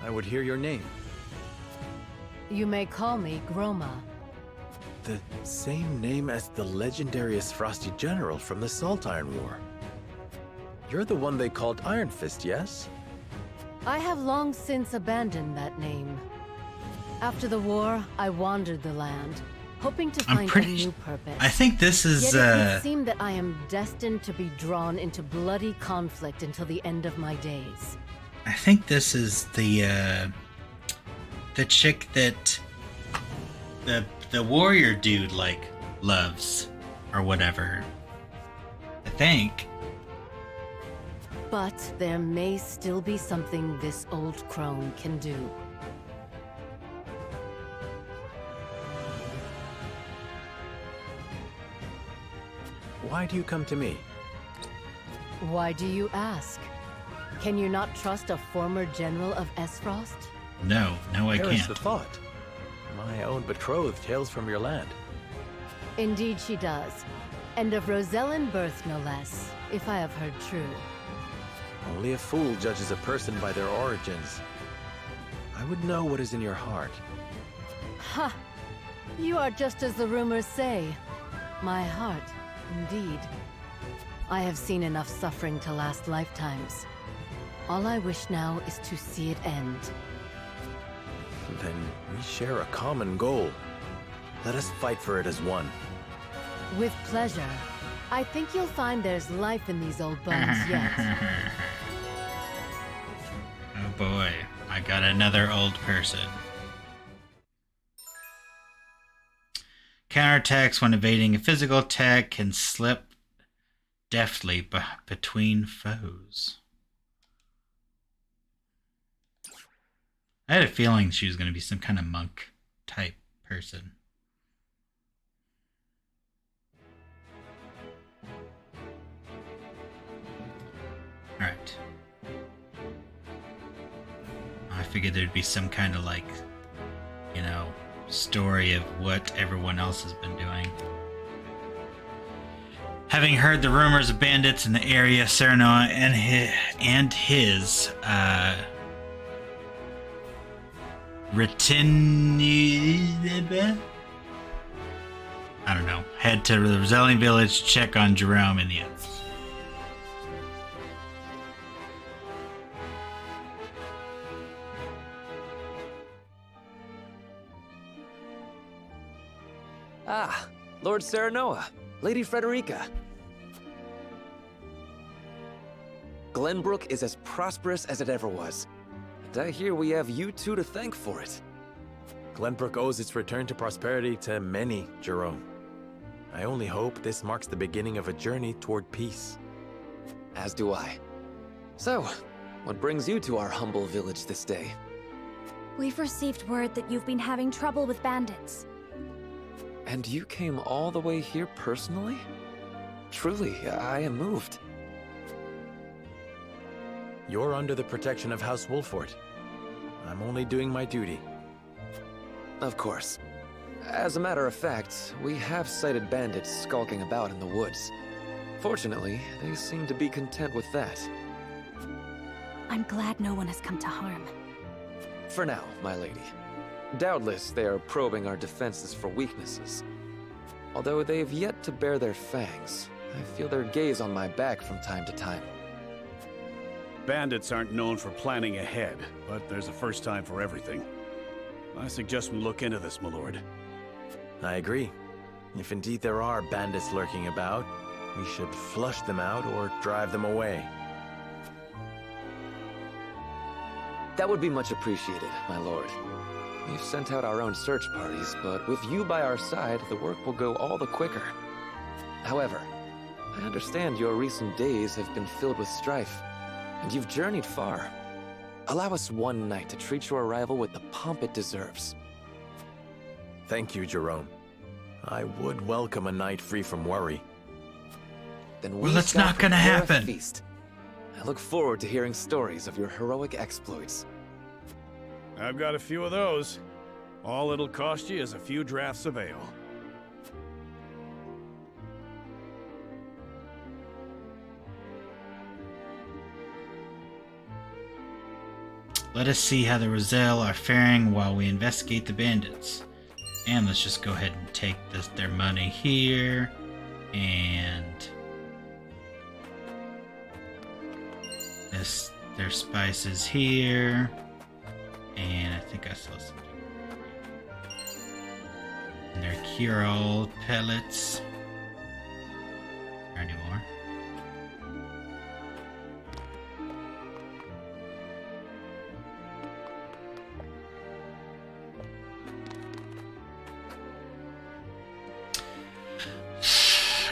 S5: I would hear your name.
S12: You may call me Groma.
S5: The same name as the legendary Frosty General from the Salt Iron War. You're the one they called Iron Fist, yes?
S12: I have long since abandoned that name. After the war, I wandered the land, hoping to find a new purpose.
S1: I think this is,
S12: Yet it would seem that I am destined to be drawn into bloody conflict until the end of my days.
S1: I think this is the chick that the warrior dude, like, loves, or whatever. I think.
S12: But there may still be something this old crone can do.
S5: Why do you come to me?
S12: Why do you ask? Can you not trust a former general of Esfrost?
S1: No, I
S5: Perish
S1: can't.
S5: the thought. My own betrothed hails from your land.
S12: Indeed she does. And of Rosellan birth, no less, if I have heard true.
S5: Only a fool judges a person by their origins. I would know what is in your heart.
S12: Ha! You are just as the rumors say. My heart, indeed. I have seen enough suffering to last lifetimes. All I wish now is to see it end.
S5: Then we share a common goal. Let us fight for it as one.
S12: With pleasure. I think you'll find there's life in these old bones yet.
S1: Oh boy, I got another old person. Counterattacks when evading a physical attack can slip deftly between foes. I had a feeling she was going to be some kind of monk type person. Alright. I figured there'd be some kind of like, you know, story of what everyone else has been doing. Having heard the rumors of bandits in the area, Serenoa and his I don't know, head to the Rosellian village to check on Jerome and the others.
S16: Ah, Lord Serenoa, Lady Frederica. Glenbrook is as prosperous as it ever was. And I hear we have you two to thank for it.
S5: Glenbrook owes its return to prosperity to many, Jerome. I only hope this marks the beginning of a journey toward peace.
S16: As do I. So, what brings you to our humble village this day?
S11: We've received word that you've been having trouble with bandits.
S16: And you came all the way here personally? Truly, I am moved.
S5: You're under the protection of House Wolfort. I'm only doing my duty.
S16: Of course. As a matter of fact, we have sighted bandits skulking about in the woods. Fortunately, they seem to be content with that.
S11: I'm glad no one has come to harm.
S16: For now, my lady. Doubtless they are probing our defenses for weaknesses. Although they've yet to bare their fangs, I feel their gaze on my back from time to time.
S10: Bandits aren't known for planning ahead, but there's a first time for everything. I suggest we look into this, my lord.
S5: I agree. If indeed there are bandits lurking about, we should flush them out or drive them away.
S16: That would be much appreciated, my lord. We've sent out our own search parties, but with you by our side, the work will go all the quicker. However, I understand your recent days have been filled with strife, and you've journeyed far. Allow us one night to treat your arrival with the pomp it deserves.
S5: Thank you, Jerome. I would welcome a night free from worry.
S16: Then
S1: well, it's not gonna happen.
S16: Feast. I look forward to hearing stories of your heroic exploits.
S10: I've got a few of those. All it'll cost you is a few drafts of ale.
S1: Let us see how the Roselle are faring while we investigate the bandits. And let's just go ahead and take their money here. And their spices here. And I think I saw something. And their cure-all pellets. Is there any more?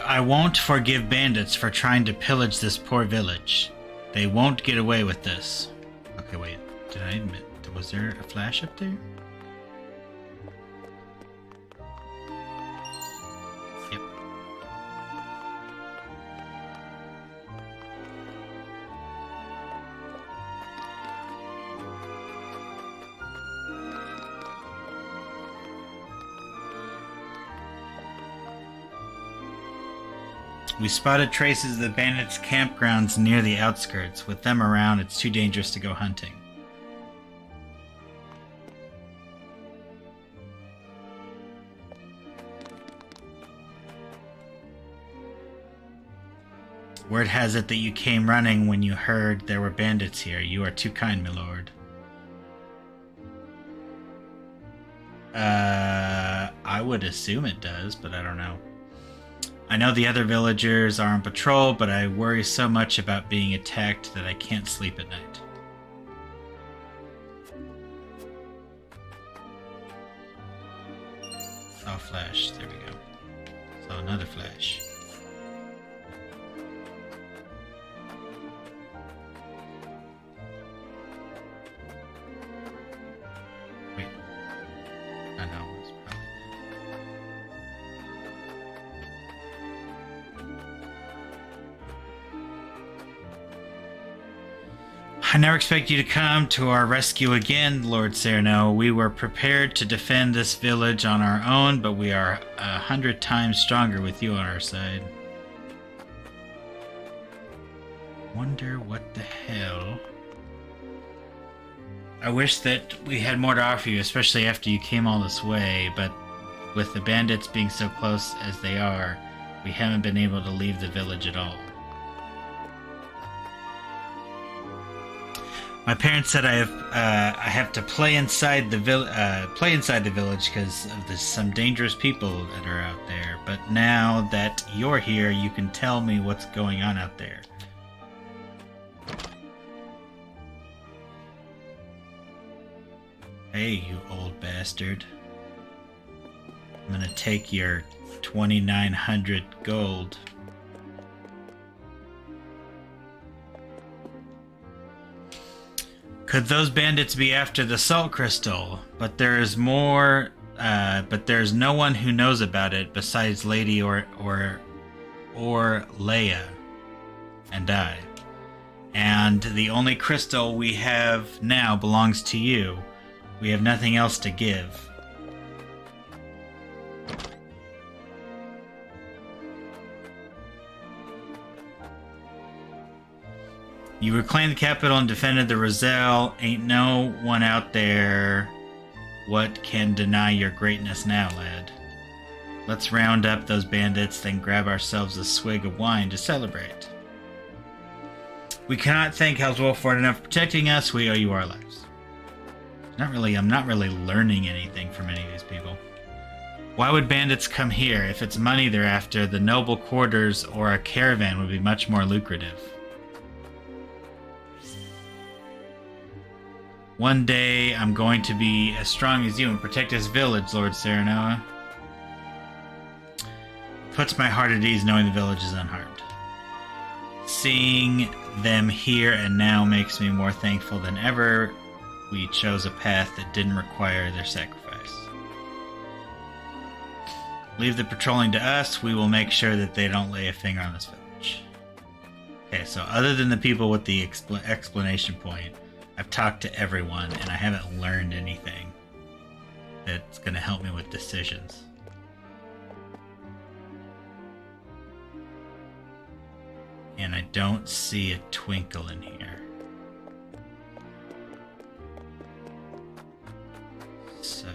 S1: I won't forgive bandits for trying to pillage this poor village. They won't get away with this. Okay, wait. Did I admit? Was there a flash up there? Yep. We spotted traces of the bandits' campgrounds near the outskirts. With them around, it's too dangerous to go hunting. Word has it that you came running when you heard there were bandits here. You are too kind, my lord. I would assume it does, but I don't know. I know the other villagers are on patrol, but I worry so much about being attacked that I can't sleep at night. Saw flash. There we go. Saw another flash. Wait. I know. It's probably I never expect you to come to our rescue again, Lord Serno. We were prepared to defend this village on our own, but we are 100 times stronger with you on our side. Wonder what the hell. I wish that we had more to offer you, especially after you came all this way, but with the bandits being so close as they are, we haven't been able to leave the village at all. My parents said I have to play inside the village because of some dangerous people that are out there. But now that you're here, you can tell me what's going on out there. Hey, you old bastard! I'm gonna take your 2,900 gold. Could those bandits be after the salt crystal? But there's more. But there's no one who knows about it besides Lady or Leia and I. And the only crystal we have now belongs to you. We have nothing else to give. You reclaimed the capital and defended the Roselle. Ain't no one out there what can deny your greatness now, lad. Let's round up those bandits, then grab ourselves a swig of wine to celebrate. We cannot thank House Wolford enough for protecting us. We owe you our lives. I'm not really learning anything from any of these people. Why would bandits come here? If it's money they're after, the noble quarters or a caravan would be much more lucrative. One day, I'm going to be as strong as you and protect this village, Lord Serenoa. Puts my heart at ease knowing the village is unharmed. Seeing them here and now makes me more thankful than ever we chose a path that didn't require their sacrifice. Leave the patrolling to us. We will make sure that they don't lay a finger on this village. Okay, so other than the people with the explanation point, I've talked to everyone, and I haven't learned anything that's going to help me with decisions. And I don't see a twinkle in here. So...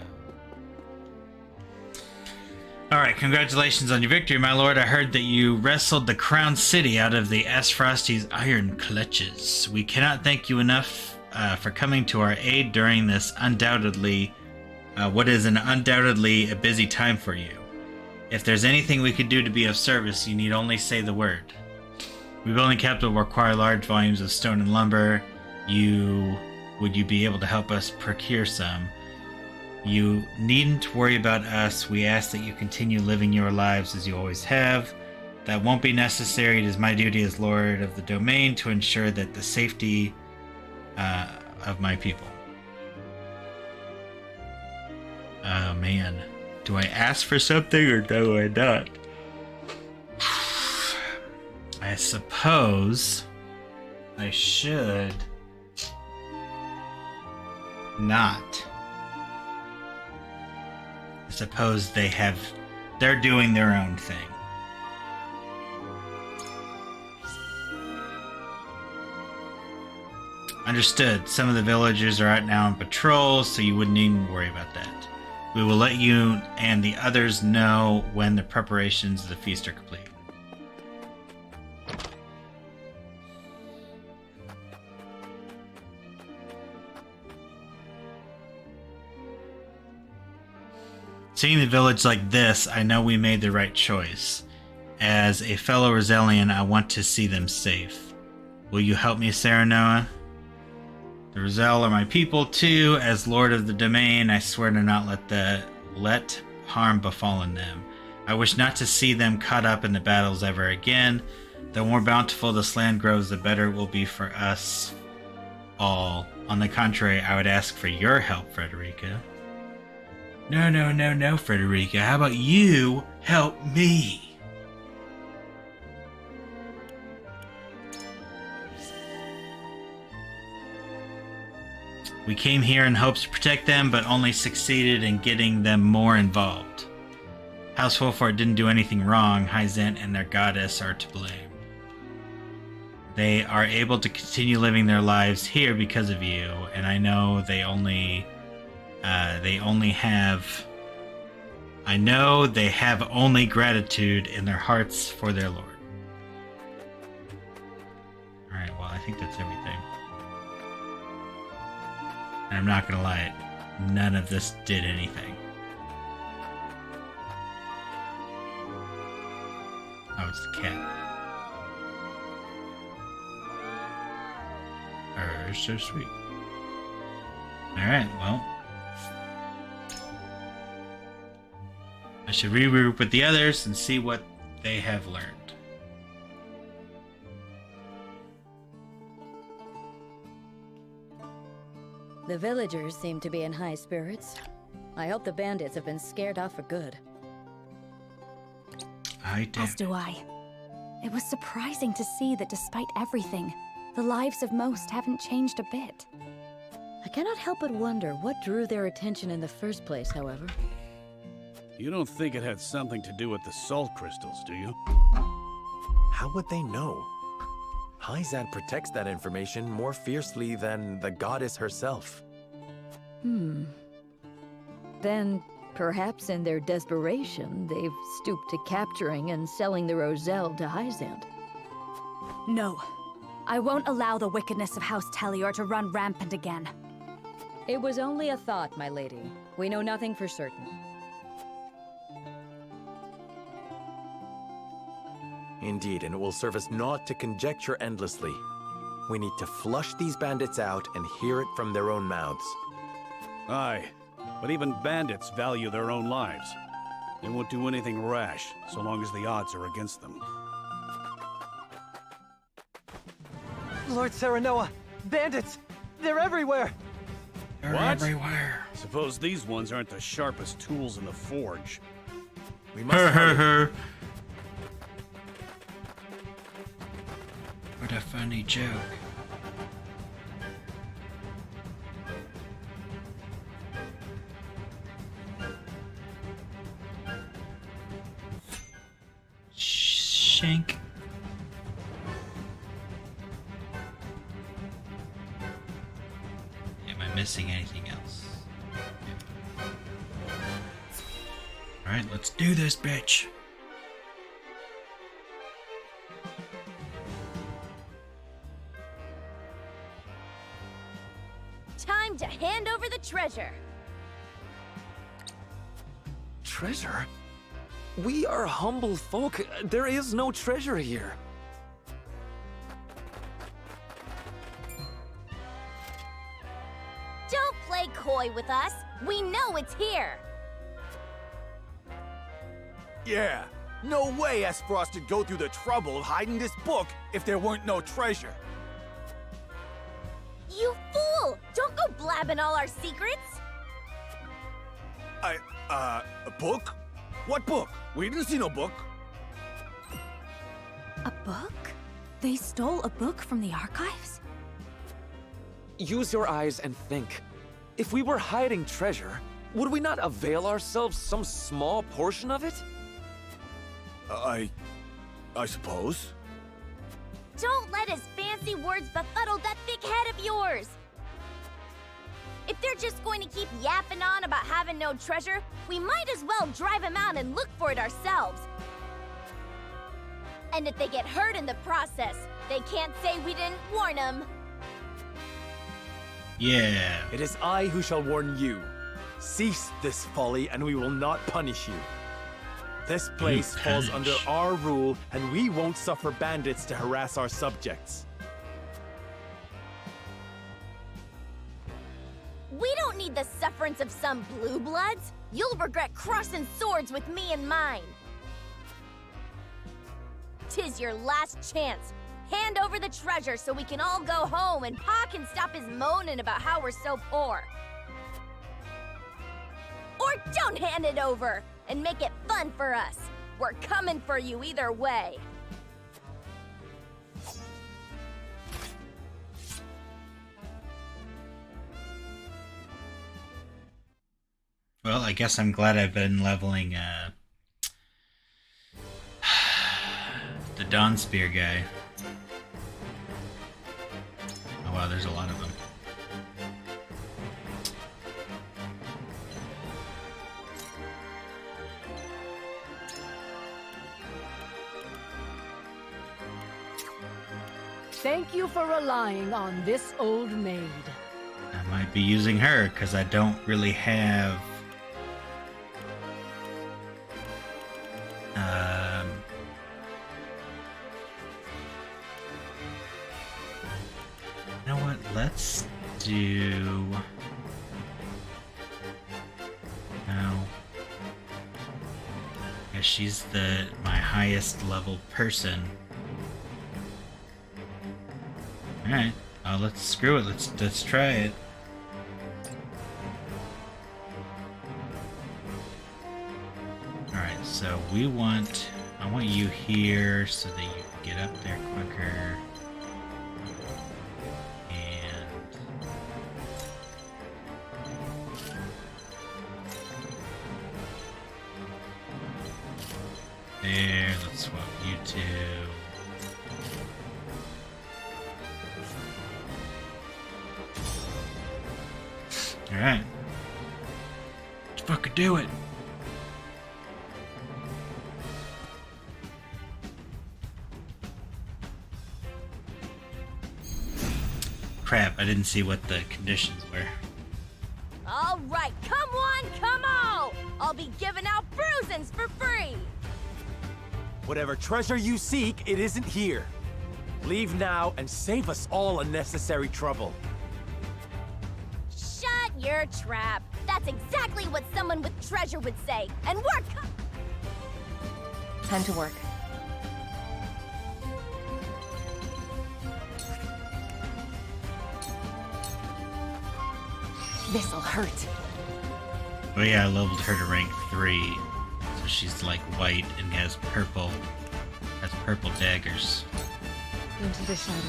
S1: Alright, congratulations on your victory, my lord. I heard that you wrestled the Crown City out of the Asfrosti's iron clutches. We cannot thank you enough for coming to our aid during this undoubtedly a busy time for you. If there's anything we could do to be of service, you need only say the word. Rebuilding capital will require large volumes of stone and lumber. Would you be able to help us procure some? You needn't worry about us. We ask that you continue living your lives as you always have. That won't be necessary. It is my duty as Lord of the Domain to ensure that the safety of my people. Oh man. Do I ask for something or do I not? I suppose I should not. I suppose they're doing their own thing. Understood. Some of the villagers are out now on patrol, so you wouldn't even worry about that. We will let you and the others know when the preparations of the feast are complete. Seeing the village like this, I know we made the right choice. As a fellow Rosalian, I want to see them safe. Will you help me, Serenoa? The Roselle are my people too. As Lord of the Domain, I swear to not let harm befallen them. I wish not to see them caught up in the battles ever again. The more bountiful this land grows, the better it will be for us all. On the contrary, I would ask for your help, Frederica. No, Frederica. How about you help me? We came here in hopes to protect them, but only succeeded in getting them more involved. House Wolford didn't do anything wrong. Hyzant and their goddess are to blame. They are able to continue living their lives here because of you, and I know they have only gratitude in their hearts for their Lord. Alright, well, I think that's everything. And I'm not gonna lie, none of this did anything. Oh, it's the cat. Oh, so sweet. Alright, well. I should regroup with the others and see what they have learned.
S4: The villagers seem to be in high spirits. I hope the bandits have been scared off for good.
S11: As do I. It was surprising to see that despite everything, the lives of most haven't changed a bit.
S4: I cannot help but wonder what drew their attention in the first place, however.
S10: You don't think it had something to do with the salt crystals, do you?
S5: How would they know? Hyzant protects that information more fiercely than the goddess herself.
S4: Then, perhaps in their desperation, they've stooped to capturing and selling the Roselle to Hyzant.
S11: No. I won't allow the wickedness of House Tellior to run rampant again.
S4: It was only a thought, my lady. We know nothing for certain.
S5: Indeed, and it will serve us not to conjecture endlessly. We need to flush these bandits out and hear it from their own mouths.
S10: Aye, but even bandits value their own lives. They won't do anything rash, so long as the odds are against them.
S6: Lord Serenoa! Bandits! They're everywhere!
S10: What? Suppose these ones aren't the sharpest tools in the forge.
S5: We must hurry.
S1: What a funny joke. Shank. Am I missing anything else? Alright, let's do this, bitch.
S14: Time to hand over the treasure.
S16: Treasure? We are humble folk. There is no treasure here.
S14: Don't play coy with us. We know it's here.
S15: Yeah, no way Aspros would go through the trouble of hiding this book if there weren't no treasure.
S14: You fool! Don't go blabbing all our secrets.
S15: A book? What book? We didn't see no book.
S11: A book? They stole a book from the archives?
S16: Use your eyes and think. If we were hiding treasure, would we not avail ourselves some small portion of it?
S15: I suppose.
S14: Don't let his fancy words befuddle that thick head of yours. If they're just going to keep yapping on about having no treasure, we might as well drive him out and look for it ourselves. And if they get hurt in the process, they can't say we didn't warn them.
S1: Yeah.
S5: It is I who shall warn you. Cease this folly and we will not punish you. This place falls under our rule and we won't suffer bandits to harass our subjects.
S14: We don't need the sufferance of some blue bloods. You'll regret crossing swords with me and mine. 'Tis your last chance. Hand over the treasure so we can all go home and Pa can stop his moaning about how we're so poor. Or don't hand it over and make it fun for us. We're coming for you either way.
S1: Well, I guess I'm glad I've been leveling the Dawn Spear guy. Oh wow, there's a lot of them.
S12: Thank you for relying on this old maid.
S1: I might be using her because I don't really have you know what? Let's do no. Yeah, she's my highest level person. All right, let's screw it. Let's try it. All right, so I want you here so that you can get up there quicker. And there, let's swap you two. Alright. Let's fucking do it. Crap, I didn't see what the conditions were.
S14: All right, come one, come all. I'll be giving out bruisings for free.
S5: Whatever treasure you seek, it isn't here. Leave now and save us all unnecessary trouble.
S14: Shut your trap. That's exactly what someone with treasure would say. And we're
S11: Time to work. This'll hurt.
S1: Oh yeah, I leveled her to rank 3. So she's like white and has purple daggers.
S11: Into the shadows.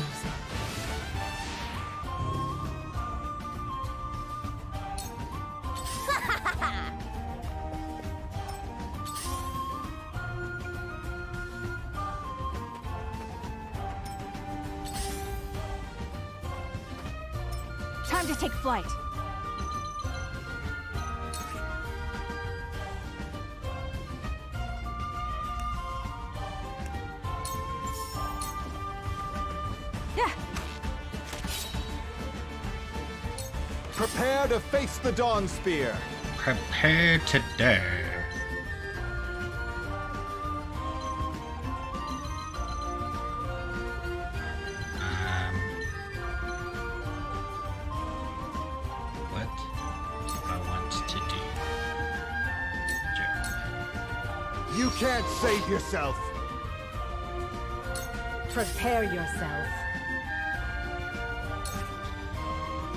S14: Time to take flight.
S3: Prepare to face the Dawn Spear.
S1: Prepare to dare. What do I want to do?
S3: You can't save yourself.
S12: Prepare yourself.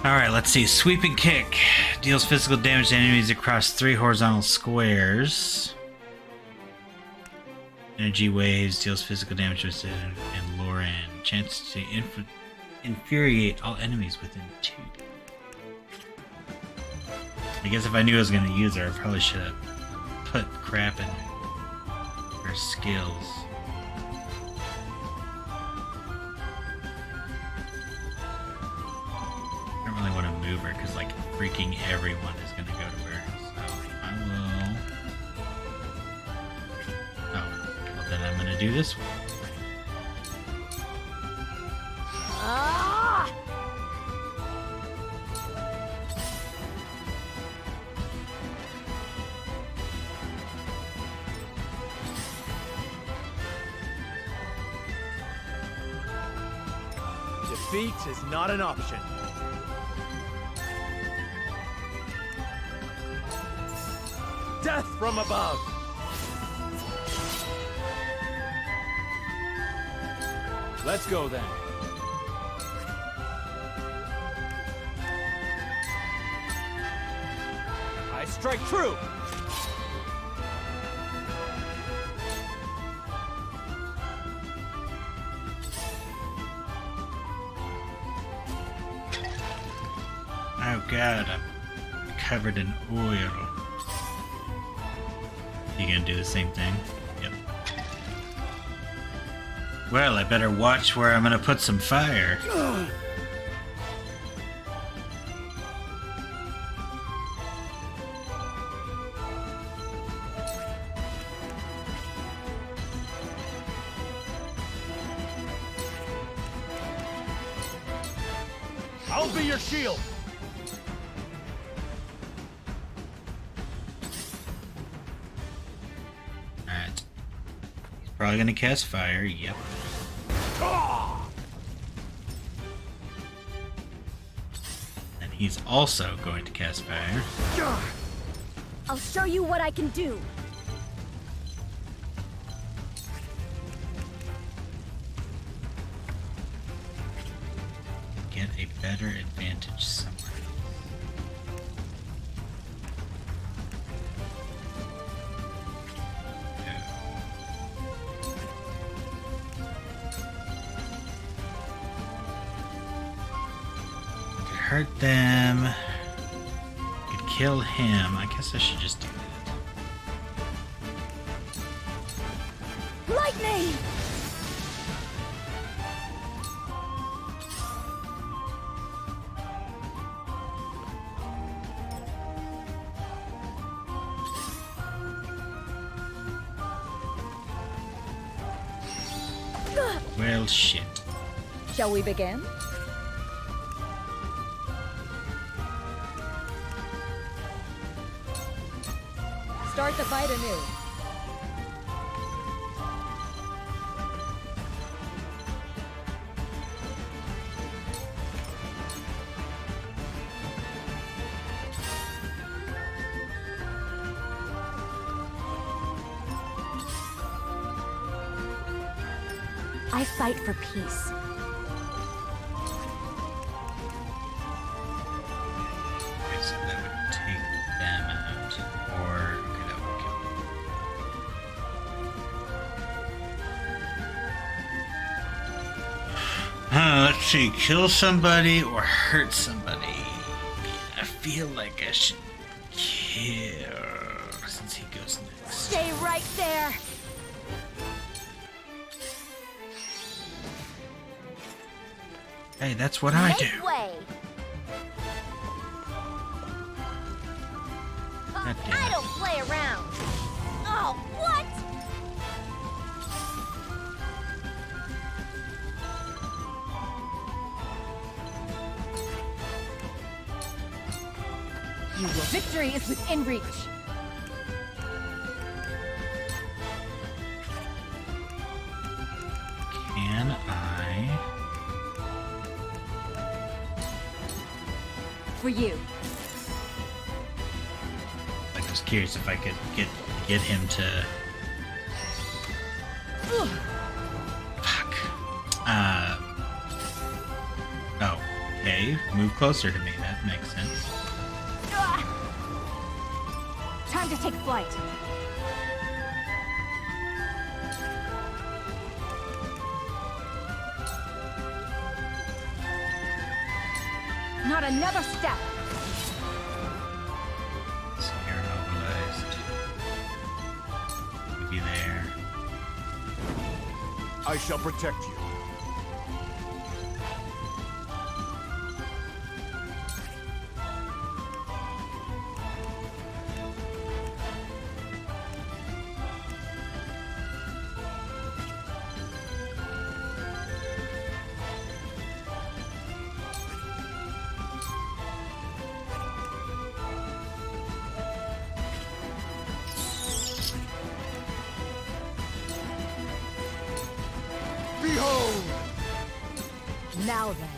S1: Alright, let's see. Sweeping Kick. Deals physical damage to enemies across 3 horizontal squares. Energy Waves deals physical damage to and Loran. Chance to infuriate all enemies within 2. I guess if I knew I was going to use her, I probably should have put crap in her skills. I don't really want to move her because, like, freaking everyone is going to go to her. So I will. Oh, well, then I'm going to do this one.
S5: Defeat is not an option. Death from above! Let's go then. I strike true!
S1: Oh god, I'm covered in oil. You gonna do the same thing? Yep. Well, I better watch where I'm gonna put some fire.
S5: I'll be your shield!
S1: Alright. He's probably gonna cast fire, yep. And he's also going to cast fire.
S14: I'll show you what I can do.
S1: Get a better advantage somewhere. Could hurt them. Could kill him. I guess I should just do that.
S14: Lightning!
S1: Well, shit.
S4: Shall we begin? Start the fight anew.
S11: I fight for peace.
S1: Okay, so that would take them out. Or, okay, that would kill them. Let's see, kill somebody or hurt somebody. I feel like I should kill, since he goes next.
S14: Stay right there.
S1: Hey, that's what I do.
S14: Make way.
S1: God damn
S14: I
S1: it.
S14: don't play around. Oh, what?
S12: Victory is within reach.
S1: Can I?
S12: For you.
S1: I was curious if I could get him to. Fuck. Oh. Okay. Move closer to me. That makes sense.
S12: Time to take flight. Not another step.
S1: So you're mobilized. We'll be there.
S5: I shall protect you. Behold!
S12: Now then.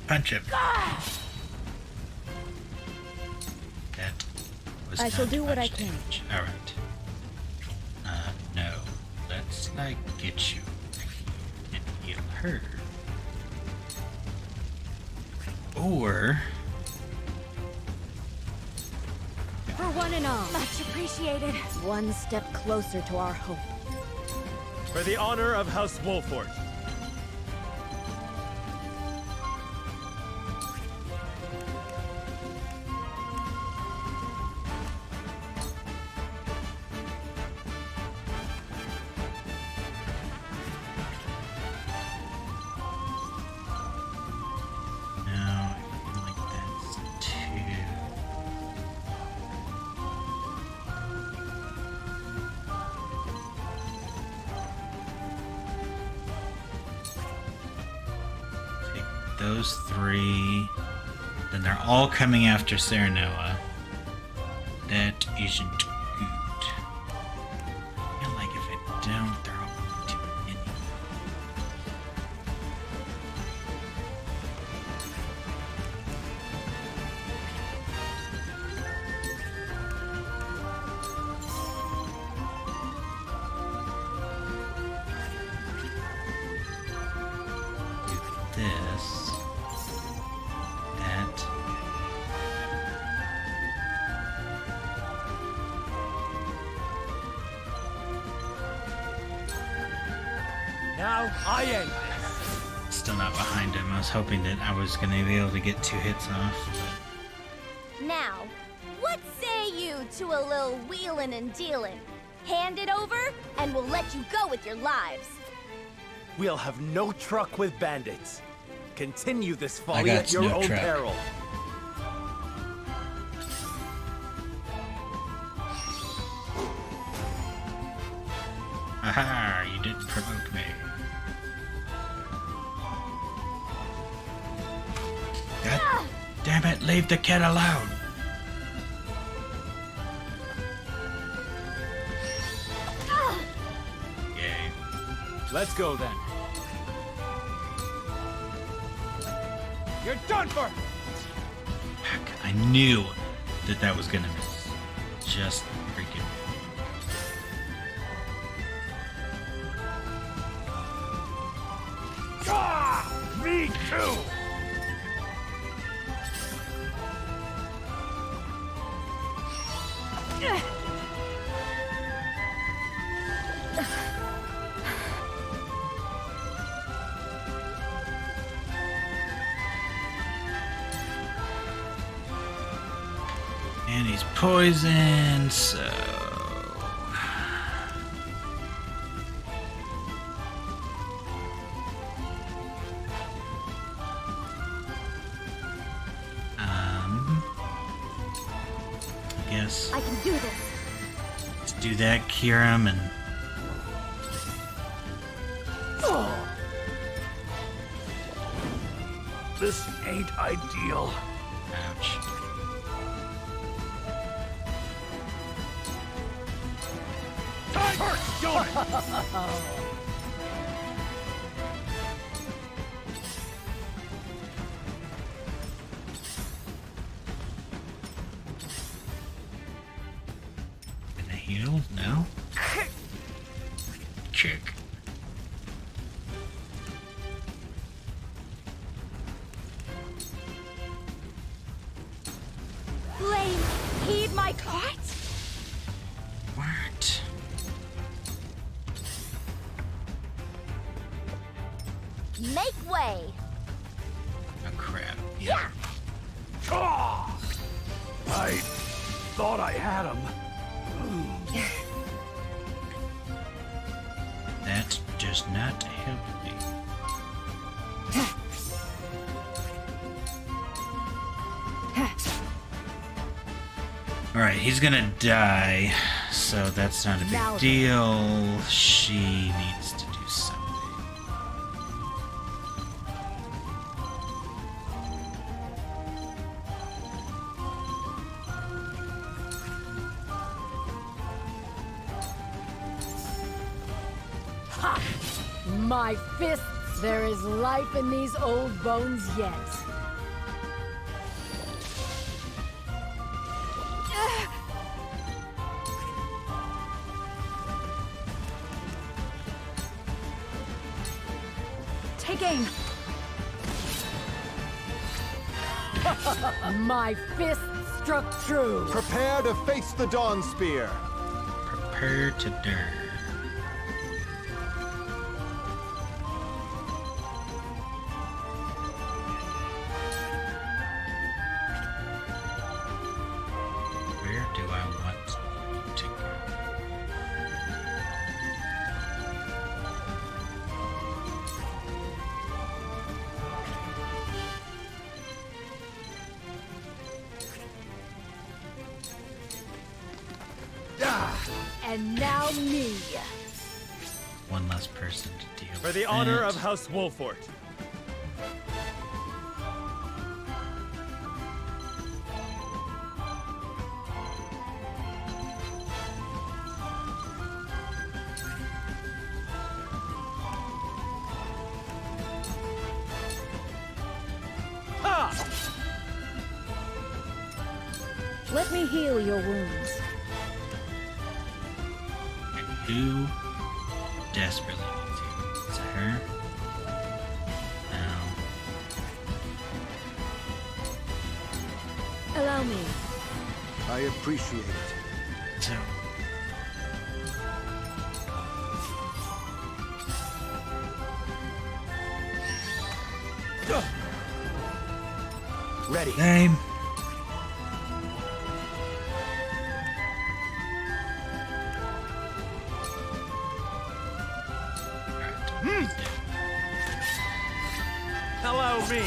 S1: Punch him. That was
S4: I shall
S1: not
S4: do what I
S1: much
S4: can.
S1: damage. All right. No. Let's like get you and heal her. Or
S11: For one and all. Much appreciated.
S4: One step closer to our hope.
S17: For the honor of House Wolford.
S1: no, I feel like that's too. Take those three. Then they're all coming after Serenoa. That isn't good. I feel like if I don't, they're all going to win. Do this. That.
S15: Now I end.
S1: Still not behind him. I was hoping that I was going to be able to get 2 hits off.
S14: Now, what say you to a little wheelin' and dealin'? Hand it over, and we'll let you go with your lives.
S6: We'll have no truck with bandits. Continue this
S1: I
S6: folly
S1: got
S6: at your
S1: no
S6: own
S1: truck.
S6: peril.
S1: Aha, you didn't provoke me. God damn it, leave the kid alone. Yay.
S15: Let's go then. You're done for!
S1: Heck, I knew that that was gonna miss. Just freaking.
S17: Me too!
S1: And he's poisoned, so. I guess
S11: I can do this.
S1: let's do that, cure him, and
S17: This ain't ideal.
S1: ouch.
S17: Hurt, join it!
S1: Gonna heal? No? Check.
S11: Flame, heed my cart.
S1: What?
S14: Make way!
S1: Oh crap.
S14: Yeah!
S17: Ah! I thought I had him.
S1: That does not help me. Alright, he's gonna die, so that's not a big
S11: Now then.
S1: deal. She needs to do something.
S12: Ha! My fists! There is life in these old bones yet.
S2: Take aim!
S12: My fist struck true.
S18: Prepare to face the Dawn Spear.
S1: Prepare to die. Where do I want to go?
S12: And now me.
S1: One less person to deal with.
S19: For the honor
S1: that.
S19: of House Wolfort.
S4: Let me heal your wounds.
S1: Who desperately needs you? Is it her? No.
S2: Allow me.
S18: I appreciate it.
S1: So.
S18: Ready.
S1: Name.
S19: Allow me.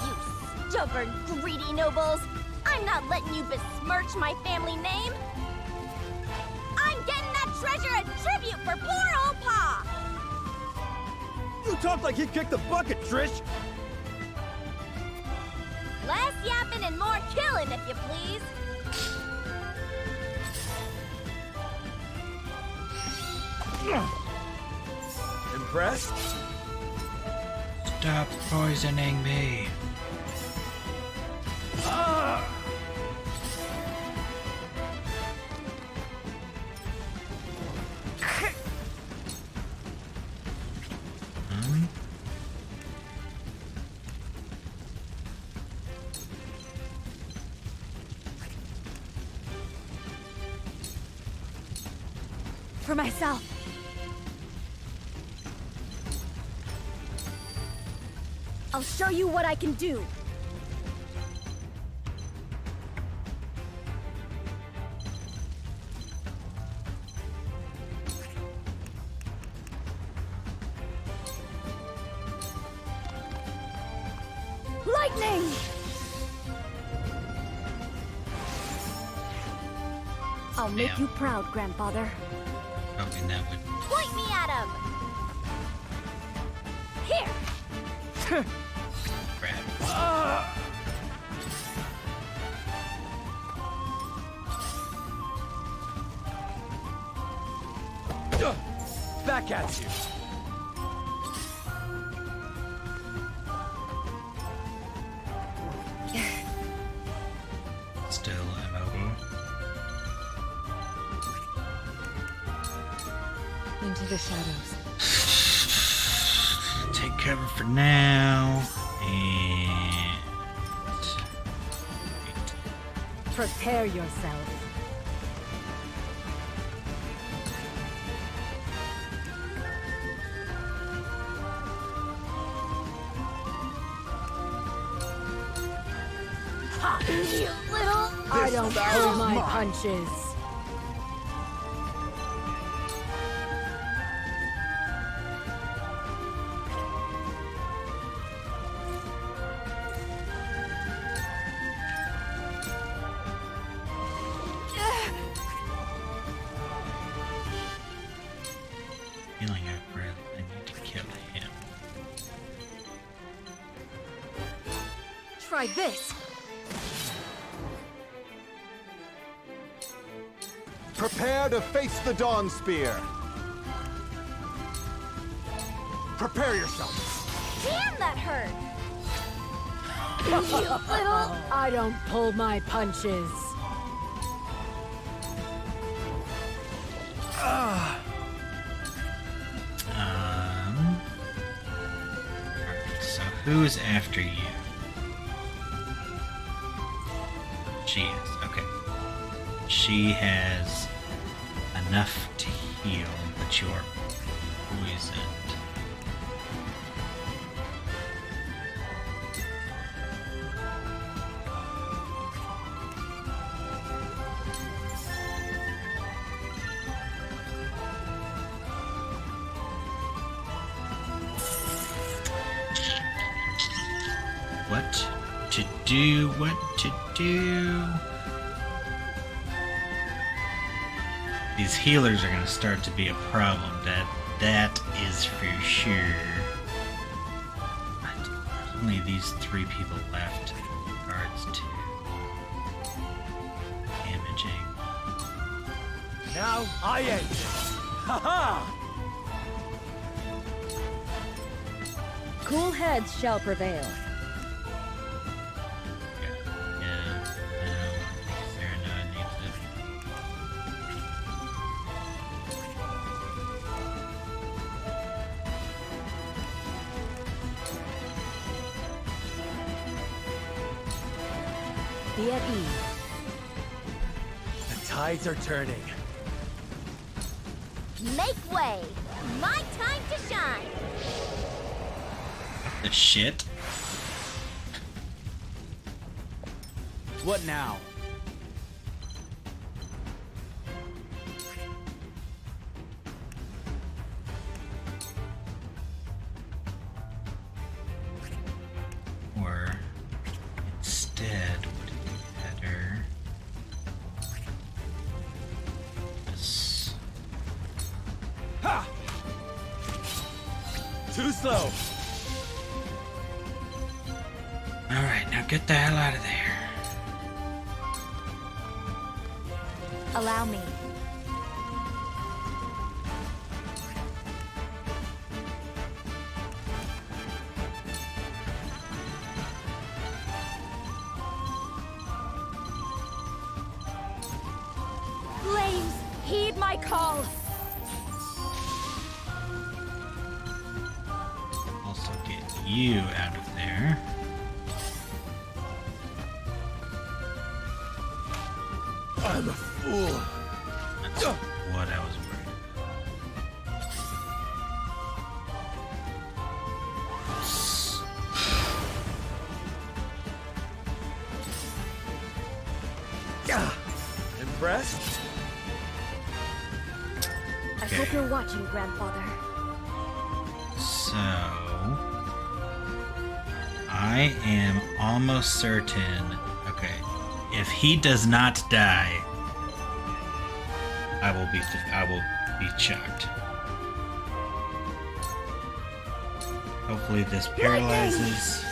S14: You stubborn, greedy nobles! I'm not letting you besmirch my family name! I'm getting that treasure a tribute for poor old Pa!
S19: You talk like he kicked the bucket, Trish!
S14: Less yapping and more killing, if you please!
S19: Impressed?
S1: Stop poisoning me.
S2: For myself.
S14: I'll show you what I can do!
S2: Lightning!
S11: I'll make you proud, Grandfather.
S1: Hoping that would.
S14: Point me at him! Here!
S19: Back at you.
S1: Still immobile.
S12: Into the shadows.
S1: Take cover for now. And
S12: Prepare yourself.
S14: Ha! You little...
S12: I don't pull my punches.
S1: feeling I need to kill him.
S2: Try this.
S19: Prepare to face the Dawn Spear. Prepare yourself.
S14: Damn, that hurt!
S12: You little... I don't pull my punches.
S1: So who's after you? She is. Okay. She has enough to heal, but you're poisoned. What to do, what to do. These healers are going to start to be a problem. That is for sure. But there's only these 3 people left. Guards 2. Damaging.
S6: Now I end it. Ha-ha!
S4: Cool heads shall prevail. Be at ease.
S6: The tides are turning.
S14: Make way! My time to shine!
S1: The shit?
S6: What now?
S1: Or instead, would it be better? This.
S6: Ha! Too slow.
S1: Alright, now get the hell out of there.
S11: Allow me.
S14: Flames, heed my call!
S1: Also get you out of there.
S6: I'm a fool.
S1: That's what I was worried
S6: Impressed?
S11: I hope you're watching, Grandfather.
S1: So I am almost certain. Okay, if he does not die, I will be chucked. Hopefully this paralyzes.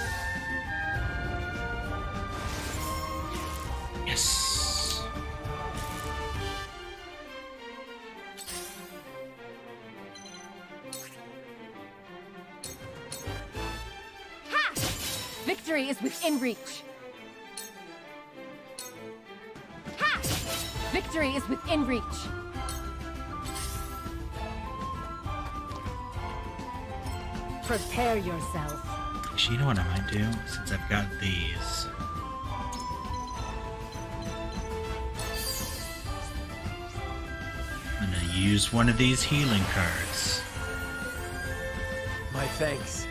S1: Yes.
S12: Ha! Victory is within reach. Ha! Victory is within reach. Prepare yourself.
S1: Actually, you know what I might do? Since I've got these. I'm gonna use one of these healing cards.
S6: My thanks.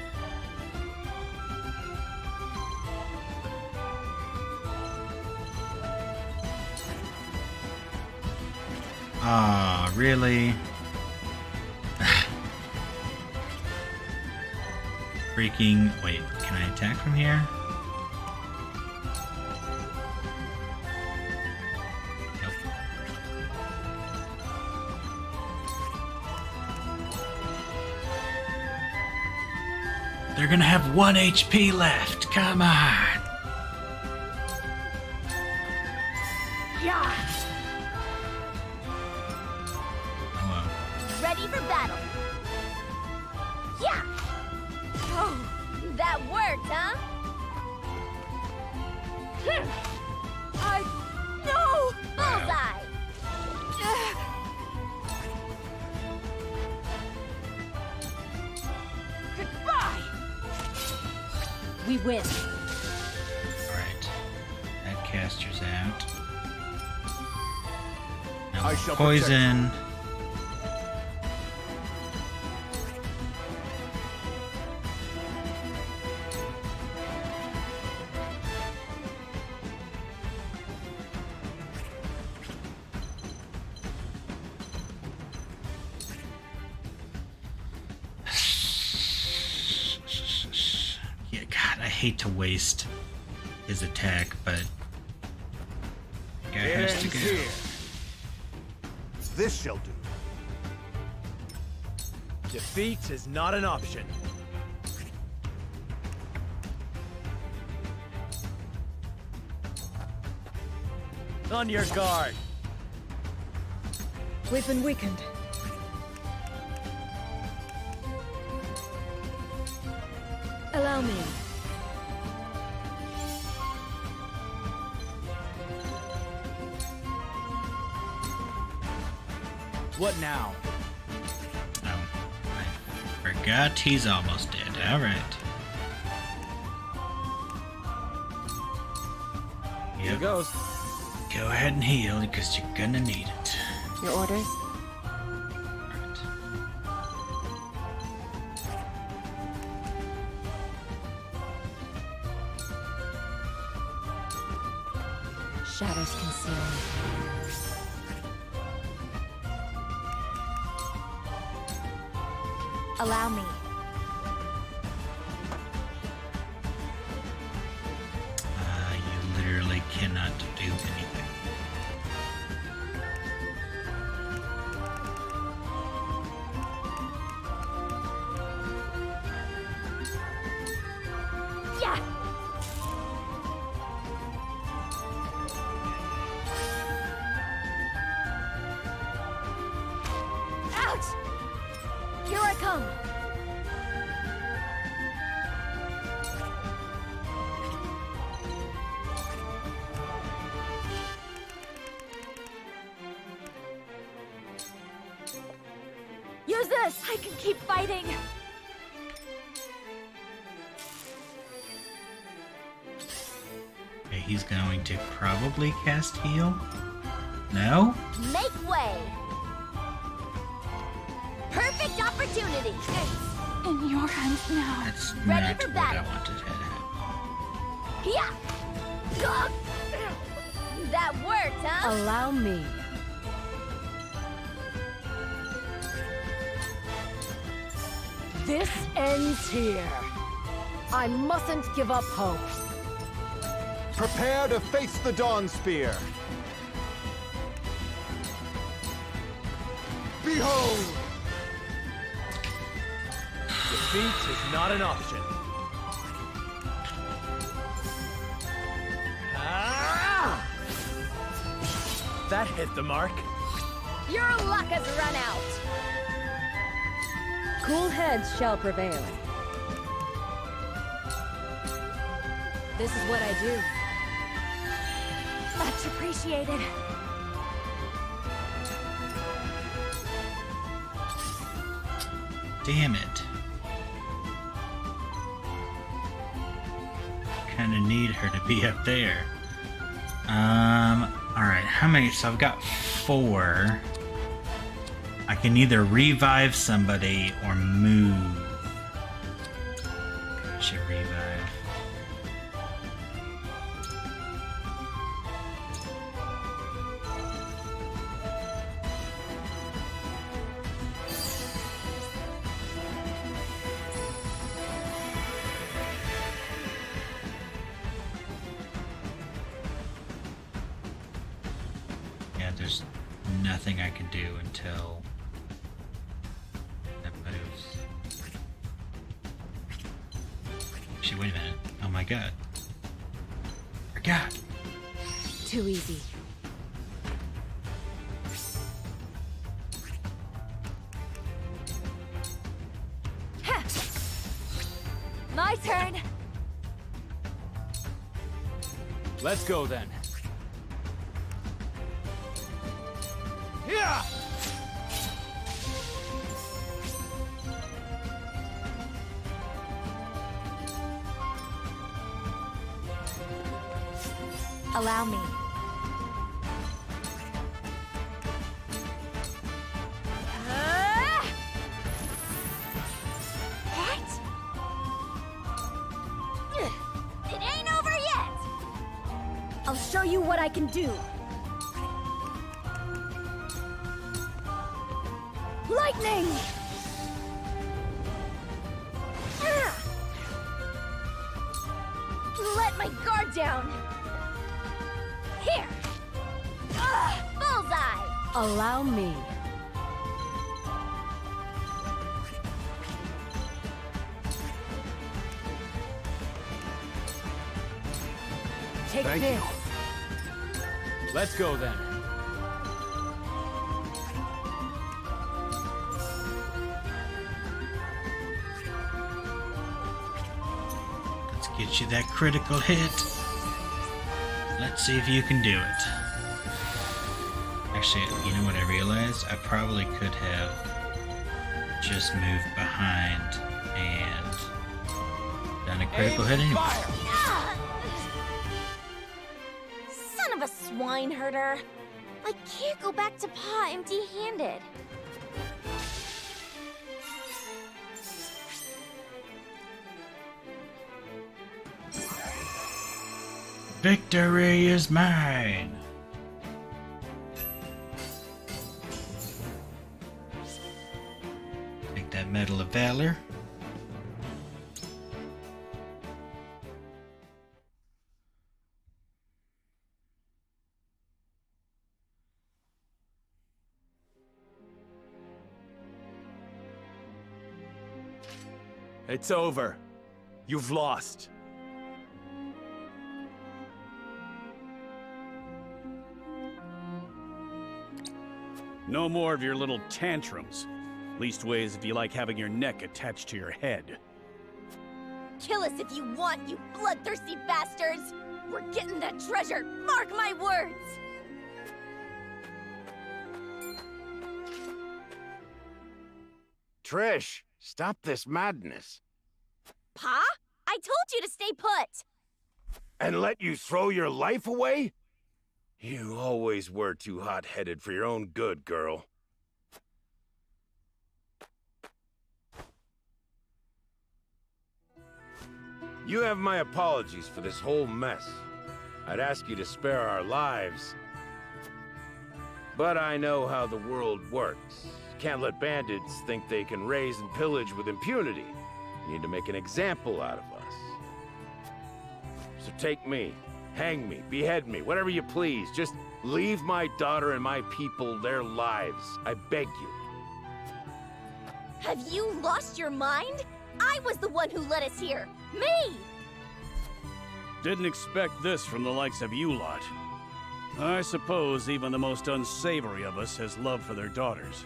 S1: Ah, really? Freaking... Wait, can I attack from here? Nope. They're gonna have 1 HP left. Come on.
S12: Yeah.
S14: Ready for battle. Yeah! Oh, that worked, huh? No! Bullseye! Goodbye!
S4: We win.
S1: Alright. That caster's out. Now
S19: I shall
S1: poison. Yeah, God, I hate to waste his attack, but guy has to go.
S19: This shall do.
S5: Defeat is not an option. On your guard.
S4: We've been weakened. Allow me.
S5: What now?
S1: Oh, I forgot he's almost dead. Alright.
S5: Here goes.
S1: Go ahead and heal, because you're gonna need it.
S11: Your orders?
S4: Shadows conceal me.
S11: Allow me.
S1: You literally cannot do anything.
S14: Yeah! Ouch! Here I come! Use this! I can keep fighting!
S1: Okay, he's going to probably cast heal. No?
S14: Make way! Perfect opportunity!
S11: It's in your hands now.
S1: That's
S14: Ready
S1: not
S14: for
S1: what
S14: battle.
S1: I wanted to happen.
S14: Yeah! Gah! That worked, huh?
S12: Allow me. This ends here. I mustn't give up hope.
S19: Prepare to face the Dawn Spear. Behold!
S5: Defeat is not an option. Ah! That hit the mark.
S14: Your luck has run out!
S4: Cool heads shall prevail. This is what I do.
S11: Much appreciated.
S1: Damn it. Kinda need her to be up there. Alright, how many? So I've got 4. I can either revive somebody or move. I should revive. Yeah, there's nothing I can do until that moves. Actually, wait a minute. Oh my god. Forgot.
S4: Too easy.
S11: turn.
S15: Let's go then. Yeah!
S11: Allow me.
S14: What? It ain't over yet!
S11: I'll show you what I can do. Lightning!
S14: Let my guard down! Here! Bullseye!
S12: Allow me. Take
S15: Thank
S12: this.
S15: you. Let's go then.
S1: Let's get you that critical hit. Let's see if you can do it. Actually, you know what I realized? I probably could have just moved behind and done a critical hit anyway.
S14: Son of a swine herder! I can't go back to Pa empty-handed.
S1: Victory is mine! Take that Medal of Valor.
S5: It's over. You've lost.
S10: No more of your little tantrums. Leastways if you like having your neck attached to your head.
S14: Kill us if you want, you bloodthirsty bastards! We're getting that treasure! Mark my words!
S13: Trish, stop this madness.
S14: Pa? I told you to stay put!
S13: And let you throw your life away? You always were too hot-headed for your own good, girl. You have my apologies for this whole mess. I'd ask you to spare our lives. But I know how the world works. Can't let bandits think they can raise and pillage with impunity. You need to make an example out of us. So take me, hang me, behead me, whatever you please. Just leave my daughter and my people their lives. I beg you.
S14: Have you lost your mind? I was the one who led us here! Me!
S10: Didn't expect this from the likes of you lot. I suppose even the most unsavory of us has love for their daughters.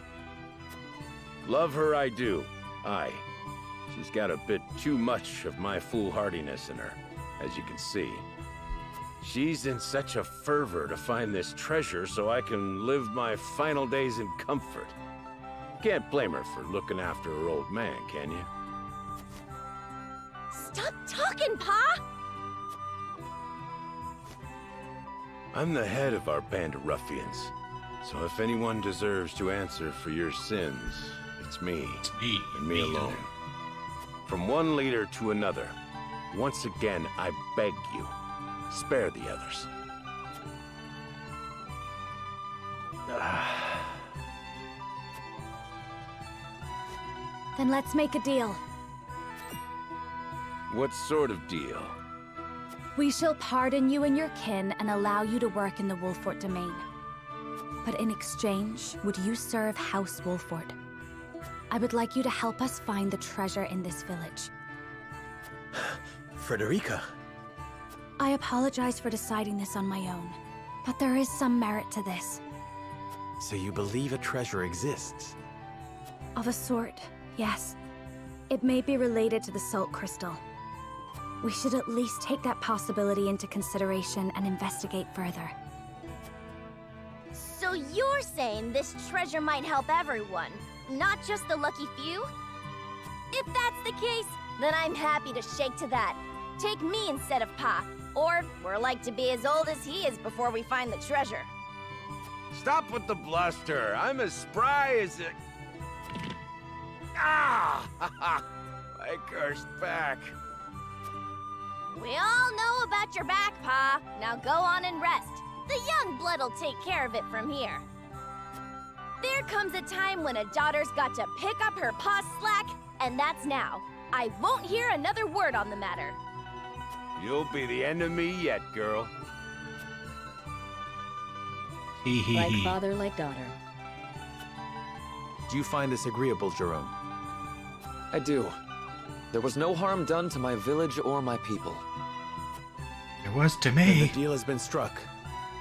S13: Love her I do. Aye. She's got a bit too much of my foolhardiness in her, as you can see. She's in such a fervor to find this treasure so I can live my final days in comfort. Can't blame her for looking after her old man, can you?
S14: Stop talking, Pa!
S13: I'm the head of our band of ruffians. So if anyone deserves to answer for your sins, it's me.
S1: It's me.
S13: And me alone. From one leader to another, once again, I beg you, spare the others.
S11: Then let's make a deal.
S13: What sort of deal?
S11: We shall pardon you and your kin and allow you to work in the Wolfort domain. But in exchange, would you serve House Wolfort? I would like you to help us find the treasure in this village.
S7: Frederica.
S11: I apologize for deciding this on my own, but there is some merit to this.
S5: So you believe a treasure exists?
S11: Of a sort, yes. It may be related to the Salt Crystal. We should at least take that possibility into consideration and investigate further.
S14: So you're saying this treasure might help everyone, not just the lucky few? If that's the case, then I'm happy to shake to that. Take me instead of Pa, or we're like to be as old as he is before we find the treasure.
S13: Stop with the bluster. I'm as spry as a... Ah! My cursed back.
S14: We all know about your back, Pa. Now go on and rest. The young blood'll take care of it from here. There comes a time when a daughter's got to pick up her pa's slack, and that's now. I won't hear another word on the matter.
S13: You'll be the end of me yet, girl.
S4: Like father, like daughter.
S5: Do you find this agreeable, Jerome?
S16: I do. There was no harm done to my village or my people.
S1: It was to
S5: Then
S1: me.
S5: the deal has been struck.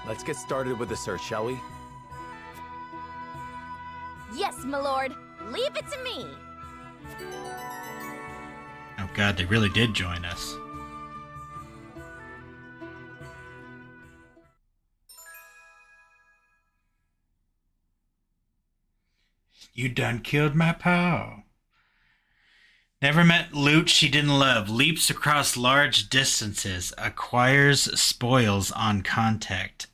S5: Let's get started with the search, shall we?
S14: Yes, my lord. Leave it to me.
S1: Oh god, they really did join us. You done killed my paw. Never met loot she didn't love. Leaps across large distances. Acquires spoils on contact.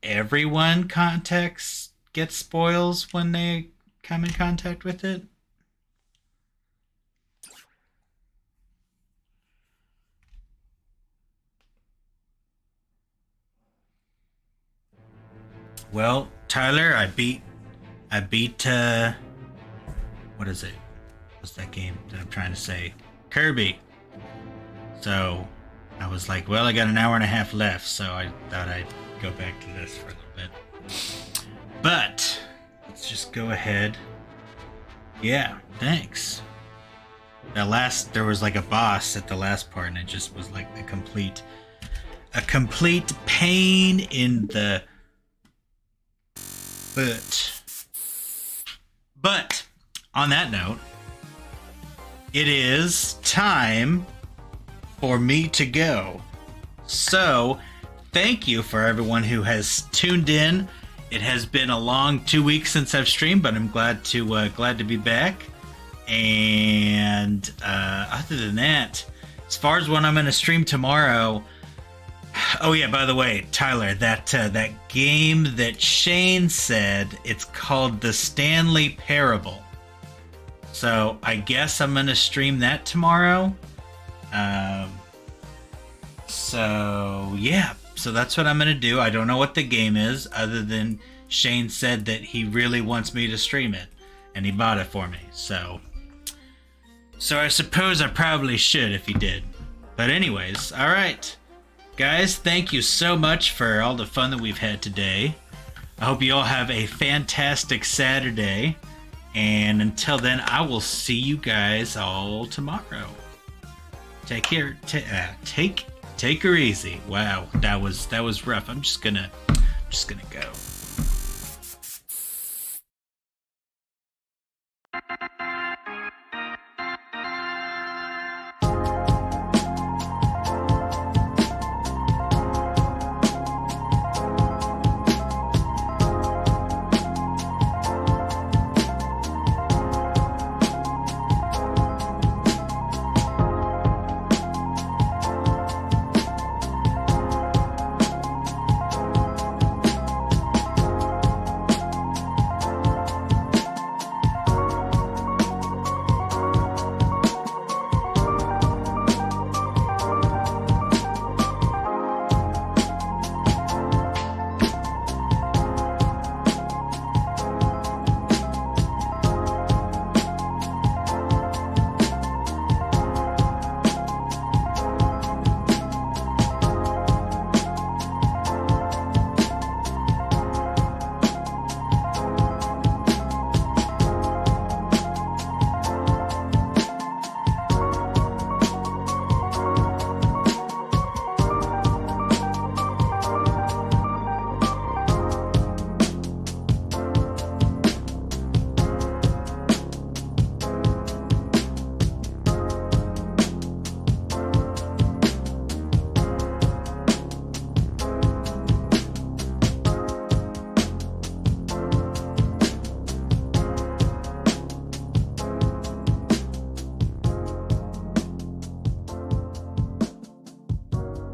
S1: Everyone contacts gets spoils when they come in contact with it? Well, Tyler, I beat what is it? What's that game that I'm trying to say? Kirby. So I was like, well, I got an hour and a half left, so I thought I'd go back to this for a little bit. But let's just go ahead. Yeah, thanks. There was like a boss at the last part, and it just was like a complete pain in the butt. But on that note, it is time for me to go. So, thank you for everyone who has tuned in. It has been a long 2 weeks since I've streamed, but I'm glad to be back. And other than that, as far as when I'm going to stream tomorrow, oh yeah, by the way, Tyler, that game that Shane said, it's called The Stanley Parable. So I guess I'm going to stream that tomorrow. So yeah, so that's what I'm going to do. I don't know what the game is, other than Shane said that he really wants me to stream it, and he bought it for me. So I suppose I probably should if he did. But anyways, all right. Guys, thank you so much for all the fun that we've had today. I hope you all have a fantastic Saturday. And until then, I will see you guys all tomorrow. Take care. Take her easy. Wow, that was rough. I'm just gonna go.